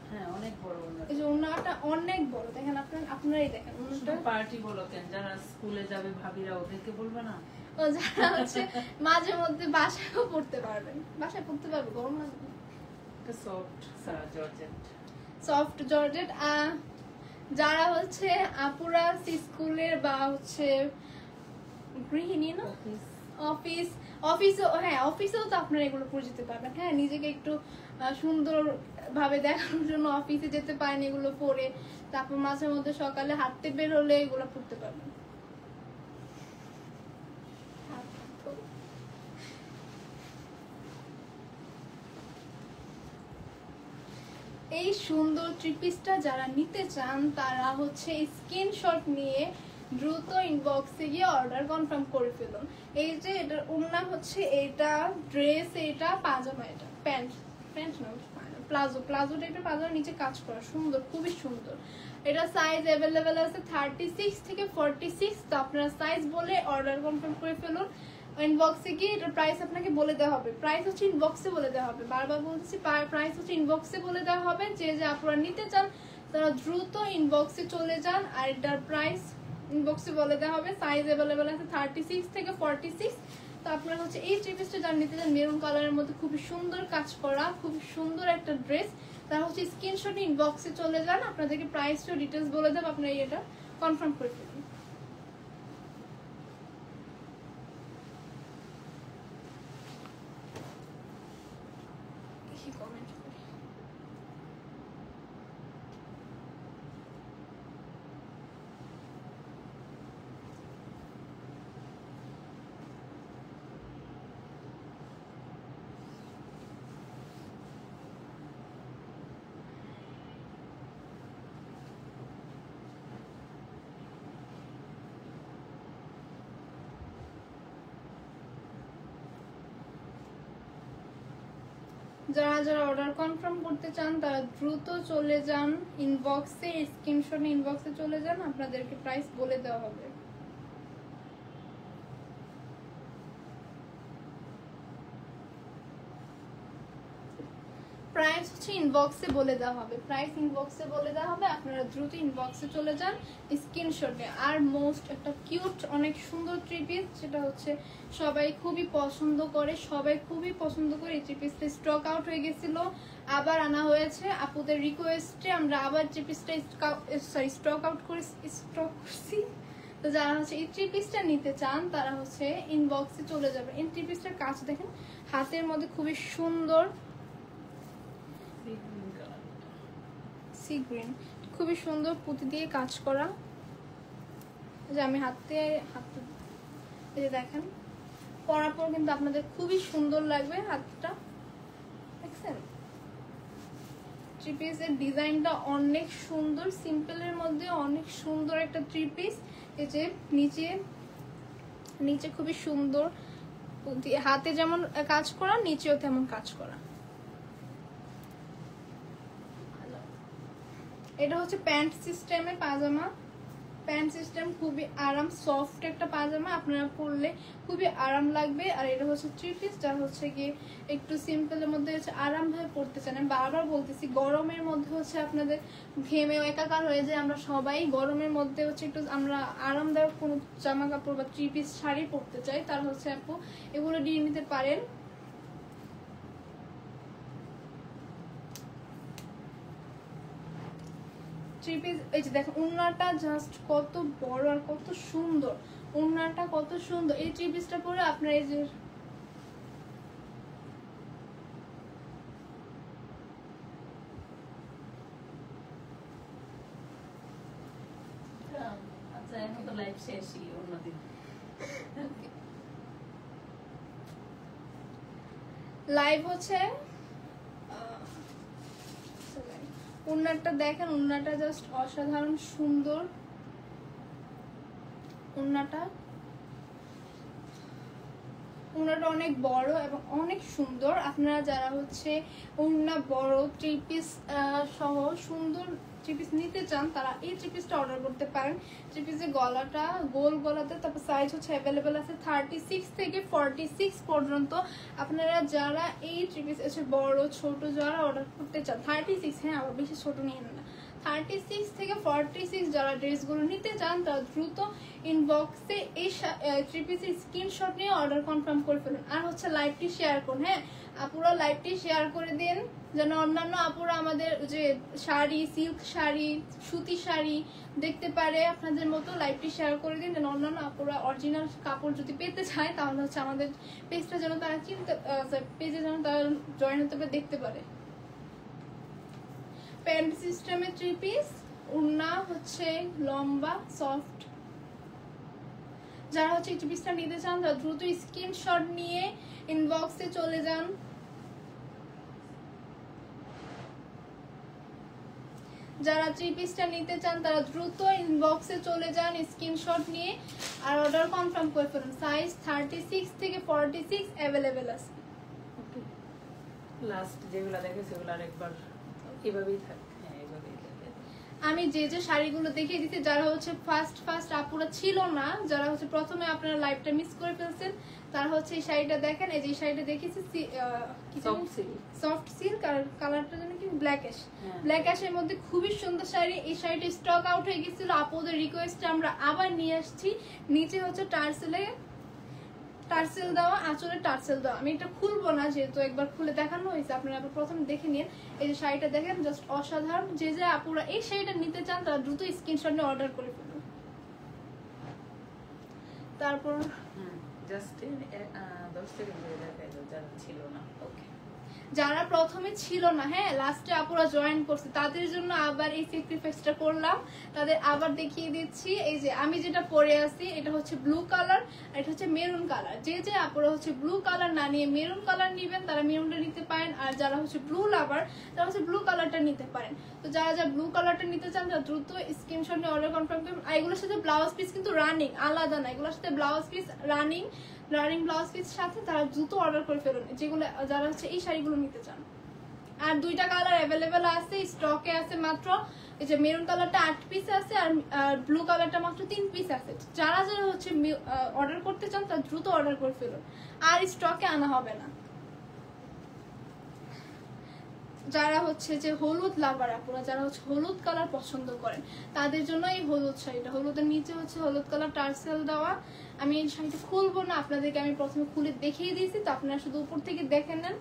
হ্যাঁ অনেক বড় ওড়না। এই যে ওড়নাটা অনেক বড় দেখেন, আপনারাই দেখেন ওড়নাটা। পার্টি বলো কেন, যারা স্কুলে যাবে ভাবিরা ওদেরকে বলবে না, ও যারা হচ্ছে মাঝে মধ্যে বাসায়ও পড়তে পারবেন, বাসায় পড়তে পারবে, গরম লাগবে। Soft georgette. যারা হচ্ছে আপুরা স্কুলের বা হচ্ছে গৃহিণী না, অফিসেও তো আপনারা এগুলো পরে যেতে পারবেন। হ্যাঁ, নিজেকে একটু সুন্দর ভাবে দেখানোর জন্য অফিসে যেতে পারেন এগুলো পরে, তারপর মাঝে মধ্যে সকালে হাঁটতে বের হলে এগুলো পরতে পারবেন। এই সুন্দর থ্রি পিসটা যারা নিতে চান তারা হচ্ছে স্ক্রিনশট নিয়ে দ্রুত ইনবক্সে গিয়ে অর্ডার কনফার্ম করে ফেলুন। এই যে এটার ওড়না হচ্ছে, এটা ড্রেস, এটা পাজামা, এটা প্যান্ট না প্লাজো টাইপের পাজামা, নিচে কাজ করা সুন্দর, খুবই সুন্দর। এটা সাইজ অ্যাভেলেবেল আছে 36 থেকে 46। তো আপনারা সাইজ বলে অর্ডার কনফার্ম করে ফেলুন ইনবক্সে গিয়ে। এটার প্রাইস আপনাকে বলে দেওয়া হবে, প্রাইস হচ্ছে ইনবক্সে বলে দেওয়া হবে, বারবার বলতেছি প্রাইস হচ্ছে ইনবক্সে বলে দেওয়া হবে। যে আপনারা নিতে চান তারা দ্রুত ইনবক্সে চলে যান, আর এটার প্রাইস ইনবক্সে বলে দেওয়া হবে। সাইজ অ্যাভেলেবেল আছে 36 থেকে 46। তো আপনারা হচ্ছে এই থ্রি পিসটা যারা নিতে চান, মেরুন কালারের মধ্যে খুবই সুন্দর কাজ করা, খুবই সুন্দর একটা ড্রেস, তারা হচ্ছে স্ক্রিনশট ইনবক্সে চলে যান, আপনাদেরকে প্রাইস ও ডিটেলস বলে দেব, আপনারা এটা কনফার্ম করে ফেলুন। কমেন্ট করি। যারা যারা অর্ডার কনফার্ম করতে চান তারা দ্রুত চলে যান ইনবক্সে, স্ক্রিনশট ইনবক্সে চলে যান, আপনাদেরকে প্রাইস বলে দেওয়া হবে। প্রাইস হচ্ছে ইনবক্সে বলে দেওয়া হবে, প্রাইস ইনবক্সে বলে দেওয়া হবে, আপনারা দ্রুত ইনবক্সে চলে যান স্ক্রিনশটে। আর মোস্ট একটা কিউট অনেক সুন্দর থ্রি পিস, যেটা হচ্ছে সবাই খুবই পছন্দ করে, এই থ্রি পিসটা স্টক আউট হয়ে গেছিল, আবার আনা হয়েছে আপুদের রিকোয়েস্টে, আমরা আবার থ্রি পিসটা স্টক করছি। তো যারা হচ্ছে এই থ্রি পিসটা নিতে চান তারা হচ্ছে ইনবক্সে চলে যাবে। এই থ্রি পিসটার কাজ দেখেন, হাতের মধ্যে খুবই সুন্দর সি গ্রিন, খুবই সুন্দর পুঁতি দিয়ে কাজ করা। যে আমি হাতে এই যে দেখেন, পরার পর কিন্তু আপনাদের খুবই সুন্দর লাগবে হাতটা, দেখছেন? থ্রি পিসের ডিজাইনটা অনেক সুন্দর, সিম্পলের মধ্যে অনেক সুন্দর একটা থ্রি পিস। এই যে নিচে খুবই সুন্দর, হাতে যেমন কাজ করা নিচেও তেমন কাজ করা। এটা হচ্ছে প্যান্ট সিস্টেমের পাজামা, প্যান্ট সিস্টেম, খুবই আরাম, সফট একটা পাজামা, আপনারা পরলে খুবই আরাম লাগবে। আর এটা হচ্ছে থ্রি পিস, যা হচ্ছে গিয়ে একটু সিম্পলের মধ্যে হচ্ছে আরামভাবে পরতে চান। আমি বারবার বলতেছি, গরমের মধ্যে হচ্ছে আপনাদের ঘেমেও একাকার হয়ে যায়, আমরা সবাই গরমের মধ্যে হচ্ছে একটু আমরা আরামদায়ক কোনো জামা কাপড় বা থ্রি পিস শাড়ি পরতে চাই, তার হচ্ছে আপু এগুলো নিয়ে নিতে পারেন। থ্রি পিস, এই যে দেখেন ওড়নাটা জাস্ট কত বড় আর কত সুন্দর, ওড়নাটা কত সুন্দর। এই থ্রি পিসটা পরে আপনার এই যে লাইভ হচ্ছে ওড়নাটা দেখেন, ওড়নাটা জাস্ট অসাধারণ সুন্দর। ওড়নাটা অনেক বড় এবং অনেক সুন্দর। আপনারা যারা হচ্ছে ওড়না বড় থ্রি পিস সহ সুন্দর থ্রি পিস নিতে চান তারা এই থ্রি পিসটা অর্ডার করতে পারেন। থ্রি পিসের গলাটা গোল গলাতে, তারপর সাইজ হচ্ছে অ্যাভেলেবেল আছে 36 থেকে 46 পর্যন্ত। আপনারা যারা এই থ্রি পিস এসে বড় ছোট যারা অর্ডার করতে চান 36, হ্যাঁ আবার বেশি ছোট নিয়ে না, 36 থেকে 46 যারা ড্রেসগুলো নিতে চান তারা দ্রুত ইনবক্সে এই থ্রি পিসের স্ক্রিনশট নিয়ে অর্ডার কনফার্ম করে ফেলুন। আর হচ্ছে লাইভটি শেয়ার করুন, হ্যাঁ আপুরা লাইভটি শেয়ার করে দিন যেন অন্যান্য আপুরা আমাদের যে শাড়ি, সিল্ক শাড়ি, সুতি শাড়ি দেখতে পারে। আপনাদের মতো লাইভটি শেয়ার করে দিন যেন অন্যান্য আপুরা অরিজিনাল কাপড় যদি পেতে চায় তাহলে হচ্ছে আমাদের পেজটা যেন তারা পেজে যেন তারা জয়েন হতে পারে, দেখতে পারে। প্যান্ট সিস্টেমে থ্রি পিস, ওড়না হচ্ছে লম্বা সফট। যারা হচ্ছে এই থ্রি পিসটা নিতে চান তারা দ্রুত স্ক্রিনশট নিয়ে ইনবক্সে চলে যান। যারা থ্রি পিসটা নিতে চান তারা দ্রুত ইনবক্সে চলে যান স্ক্রিনশট নিয়ে আর অর্ডার কনফার্ম করে ফেলুন। সাইজ 36 থেকে 46 অ্যাভেলেবেল আছে। ওকে, লাস্ট যেগুলো দেখে সেগুলো আরেকবার এভাবেই থাকে। হ্যাঁ এভাবেই থাকে। আমি যে যে শাড়িগুলো দেখিয়ে দিচ্ছি, যারা হচ্ছে ফার্স্ট আপুরা ছিল না, যারা হচ্ছে প্রথমে আপনারা লাইভটা মিস করে ফেলছেন, তারা হচ্ছে এই শাড়িটা দেখেন। এই যে শাড়িটা দেখেছি সফট সিল্ক আর কালারটা যেন কি ব্ল্যাকিশ, ব্ল্যাকিশের মধ্যে খুবই সুন্দর শাড়ি। এই শাড়িটা স্টক আউট হয়ে গেছিল, আপুদের রিকোয়েস্টে আমরা আবার নিয়ে আসছি। নিচে হচ্ছে টার্সেল দেওয়া, আঁচলে টার্সেল দেওয়া। আমি এটা খুলবো না যেহেতু একবার খুলে দেখানো হয়েছে, আপনারা আবার প্রথমে দেখে নিন। এই যে শাড়িটা দেখেন জাস্ট অসাধারণ। যে যে আপুরা এই শাড়িটা নিতে চান তারা দ্রুত স্ক্রিনশট নিয়ে অর্ডার করে ফেলুন। তারপর জাস্ট 10 সেকেন্ড ধরে দেখাই দাও যারা ছিল না। ওকে, যারা প্রথমে ছিল না, হ্যাঁ লাস্টে আপুরা জয়েন করছে, তাদের জন্য আবার এই স্যাক্রিফাইসটা করলাম, তাদের আবার দেখিয়ে দিচ্ছি। এই যে আমি যেটা পরে আছি এটা হচ্ছে ব্লু কালার আর এটা হচ্ছে মেরুন কালার। যে যে আপুরা হচ্ছে ব্লু কালার না নিয়ে মেরুন কালার নিবেন তারা মেরুনটা নিতে পারেন, আর যারা হচ্ছে ব্লু লাভার তারা হচ্ছে ব্লু কালারটা নিতে পারেন। তো যারা যারা ব্লু কালারটা নিতে চান তারা দ্রুত স্ক্রিনশট নিয়ে অর্ডার কনফার্ম করুন। আর এগুলোর সাথে ব্লাউজ পিস কিন্তু রানিং, আলাদা না, এগুলোর সাথে blouse piece running blouse piece সাথে তারা দ্রুত অর্ডার করে ফেলুন যেগুলো যারা হচ্ছে এই শাড়িগুলো নিতে চান। আর দুইটা কালার অ্যাভেলেবেল আছে, স্টকে আছে মাত্র। এই যে মেরুন কালারটা 8 পিস আছে আর ব্লু কালারটা মাত্র 3 পিস আছে। যারা যারা হচ্ছে অর্ডার করতে চান তারা দ্রুত অর্ডার করে ফেলুন, আর স্টকে আনা হবে না। যারা হচ্ছে যে হলুদ লাভার আপুরা, যারা হচ্ছে হলুদ কালার পছন্দ করেন তাদের জন্য এই হলুদ শাড়িটা। হলুদের নিচে হচ্ছে হলুদ কালার টার্সেল দেওয়া। আমি এই শাড়িটা খুলবো না, আপনাদেরকে আমি প্রথমে খুলে দেখিয়ে দিয়েছি, তো আপনারা শুধু উপর থেকে দেখে নেন।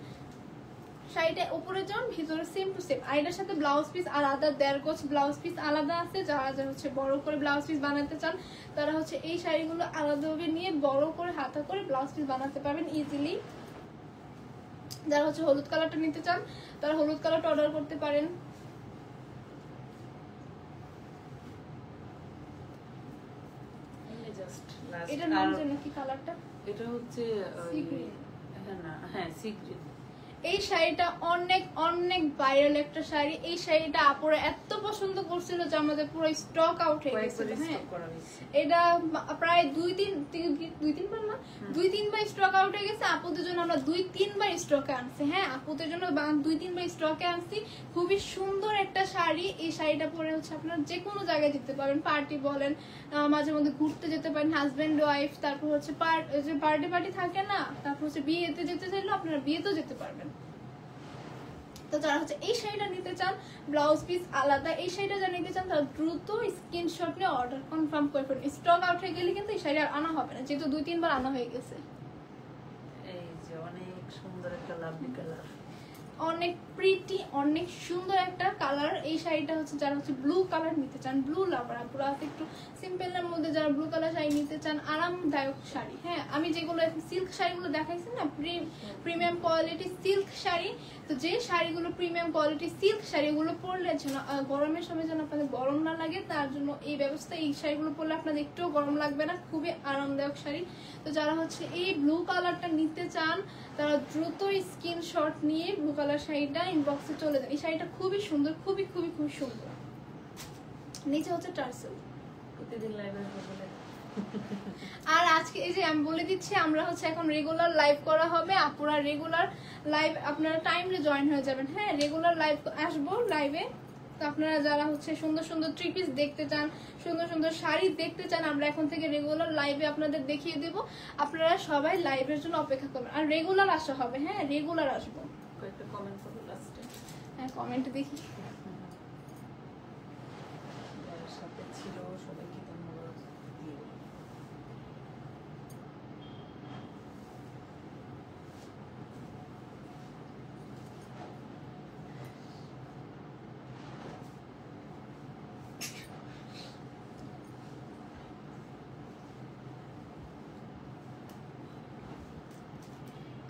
শাড়িটা উপরে যান, ভিতরে সেম টু সেম। আর এটার সাথে ব্লাউজ পিস আলাদা, 1.5 গজ ব্লাউজ পিস আলাদা আছে। যারা যারা হচ্ছে বড় করে ব্লাউজ পিস বানাতে চান তারা হচ্ছে এই শাড়িগুলো আলাদাভাবে নিয়ে বড় করে হাতা করে ব্লাউজ পিস বানাতে পারবেন ইজিলি। যারা হচ্ছে হলুদ কালারটা নিতে চান তারা হলুদ কালারটা অর্ডার করতে পারেন। এটার নাম জানেন কি কালারটা? এটা হচ্ছে হ্যাঁ সি গ্রিন। এই শাড়িটা অনেক অনেক ভাইরাল একটা শাড়ি। এই শাড়িটা আপুরা এত পছন্দ করছিল যে আমাদের পুরো স্টক আউট হয়ে গেছিল। হ্যাঁ এটা প্রায় 2-3 বার স্টক আউট হয়ে গেছে। আপুদের জন্য আমরা 2-3 বার স্টকে আনছি। হ্যাঁ আপুদের জন্য 2-3 বার স্টকে আনছি। খুবই সুন্দর একটা শাড়ি। এই শাড়িটা পরে হচ্ছে আপনারা যে কোনো জায়গায় যেতে পারবেন, পার্টি বলেন, মাঝে মধ্যে ঘুরতে যেতে পারেন, হাজবেন্ড ওয়াইফ, তারপর হচ্ছে বার্থডে থাকে না, তারপর হচ্ছে বিয়েতে যেতে চাইলে আপনারা বিয়েতেও যেতে পারবেন। তো যারা হচ্ছে এই শাড়িটা নিতে চান ব্লাউজ পিস আলাদা, এই শাড়িটা যারা নিতে চান তারা দ্রুত স্ক্রিনশট নিয়ে অর্ডার কনফার্ম করে ফেলুন। স্টক আউট হয়ে গেলে কিন্তু এই শাড়ি আর আনা হবে না, যেহেতু 2-3 বার আনা হয়ে গেছে। এই যে অনেক সুন্দর একটা লাভলি কালার, অনেক প্রিটি, অনেক সুন্দর একটা কালার। এই শাড়িটা হচ্ছে যারা হচ্ছে ব্লু কালার নিতে চান, ব্লু লাভার পুরো একটু সিম্পলের মধ্যে যারা ব্লু কালার শাড়ি নিতে চান, আরামদায়ক শাড়ি। হ্যাঁ আমি যেগুলো সিল্ক শাড়িগুলো দেখাইছি না, প্রিমিয়াম কোয়ালিটি সিল্ক শাড়ি, তো যে শাড়িগুলো প্রিমিয়াম কোয়ালিটি সিল্ক শাড়িগুলো পরলে যেন গরমের সময় যেন আপনাদের গরম না লাগে, তার জন্য এই ব্যবস্থা। এই শাড়িগুলো পরলে আপনাদের একটুও গরম লাগবে না, খুবই আরামদায়ক শাড়ি। তো যারা হচ্ছে এই ব্লু কালারটা নিতে চান তারা দ্রুত স্ক্রিনশট নিয়ে ব্লু কালার শাড়িটা ইনবক্সে চলে যান। এই শাড়িটা খুবই সুন্দর, খুবই খুবই খুবই সুন্দর। নিচে হচ্ছে টার্সেল। প্রতিদিন লাইভে বলে। আর আজকে এই যে আমি বলে দিচ্ছি, আমরা হচ্ছে এখন রেগুলার লাইভ করা হবে। আপুরা রেগুলার লাইভ আপনারা টাইমলি জয়েন হয়ে যাবেন। হ্যাঁ রেগুলার লাইভ আসবো লাইভে। তো আপনারা যারা হচ্ছে সুন্দর সুন্দর থ্রি পিস দেখতে চান, সুন্দর সুন্দর শাড়ি দেখতে চান, আমরা এখন থেকে রেগুলার লাইভে আপনাদের দেখিয়ে দেব। আপনারা সবাই লাইভের জন্য অপেক্ষা করবেন, আর রেগুলার আসা হবে। হ্যাঁ রেগুলার আসবো। কয়েকটা কমেন্ট করো লাস্টে। হ্যাঁ কমেন্ট দেখি।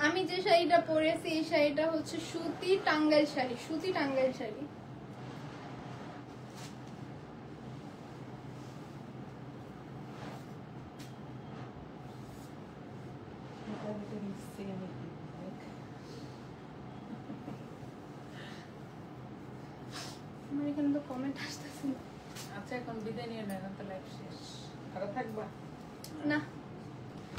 আমি যে শাড়িটা পরেছি এই শাড়িটা হচ্ছে সুতি টাঙ্গাইল শাড়ি, সুতি টাঙ্গাইল শাড়ি। আমার এখানে তো কমেন্ট আসতেছে না। আচ্ছা এখন বিদায় নিয়ে নেন, তো লাইভ শেষ। আরো থাকবা না,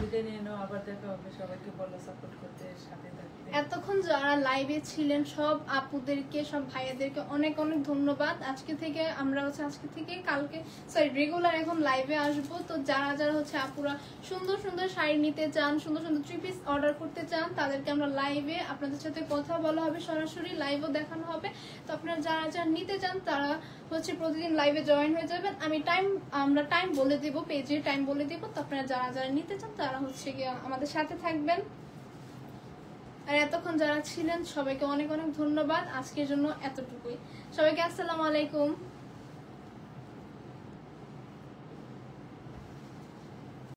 বিদায় নিয়ে নাও, আবার দেখা হবে। সবাইকে বলো সাপোর্ট করতে, সাথে থাকতে। এতক্ষণ যারা লাইভে ছিলেন সব আপুদেরকে, সব ভাইয়াদেরকে অনেক অনেক ধন্যবাদ। আজকে থেকে আমরা হচ্ছে আজকে থেকে কালকে রেগুলার এখন লাইভে আসবো। তো যারা যারা হচ্ছে আপুরা সুন্দর সুন্দর শাড়ি নিতে চান, সুন্দর সুন্দর 3 পিস অর্ডার করতে চান, তাদেরকে আমরা লাইভে আপনাদের সাথে কথা বলা হবে, সরাসরি লাইভও দেখানো হবে। তো আপনারা যারা যারা নিতে চান তারা হচ্ছে প্রতিদিন লাইভে জয়েন হয়ে যাবেন। আমরা টাইম বলে দিব, পেজের টাইম বলে দিব। তো আপনারা যারা যারা নিতে চান তারা হচ্ছে গিয়ে আমাদের সাথে থাকবেন। আর এতক্ষণ যারা ছিলেন সবাইকে অনেক অনেক ধন্যবাদ। আজকের জন্য এতটুকুই। সবাইকে আসসালামু আলাইকুম।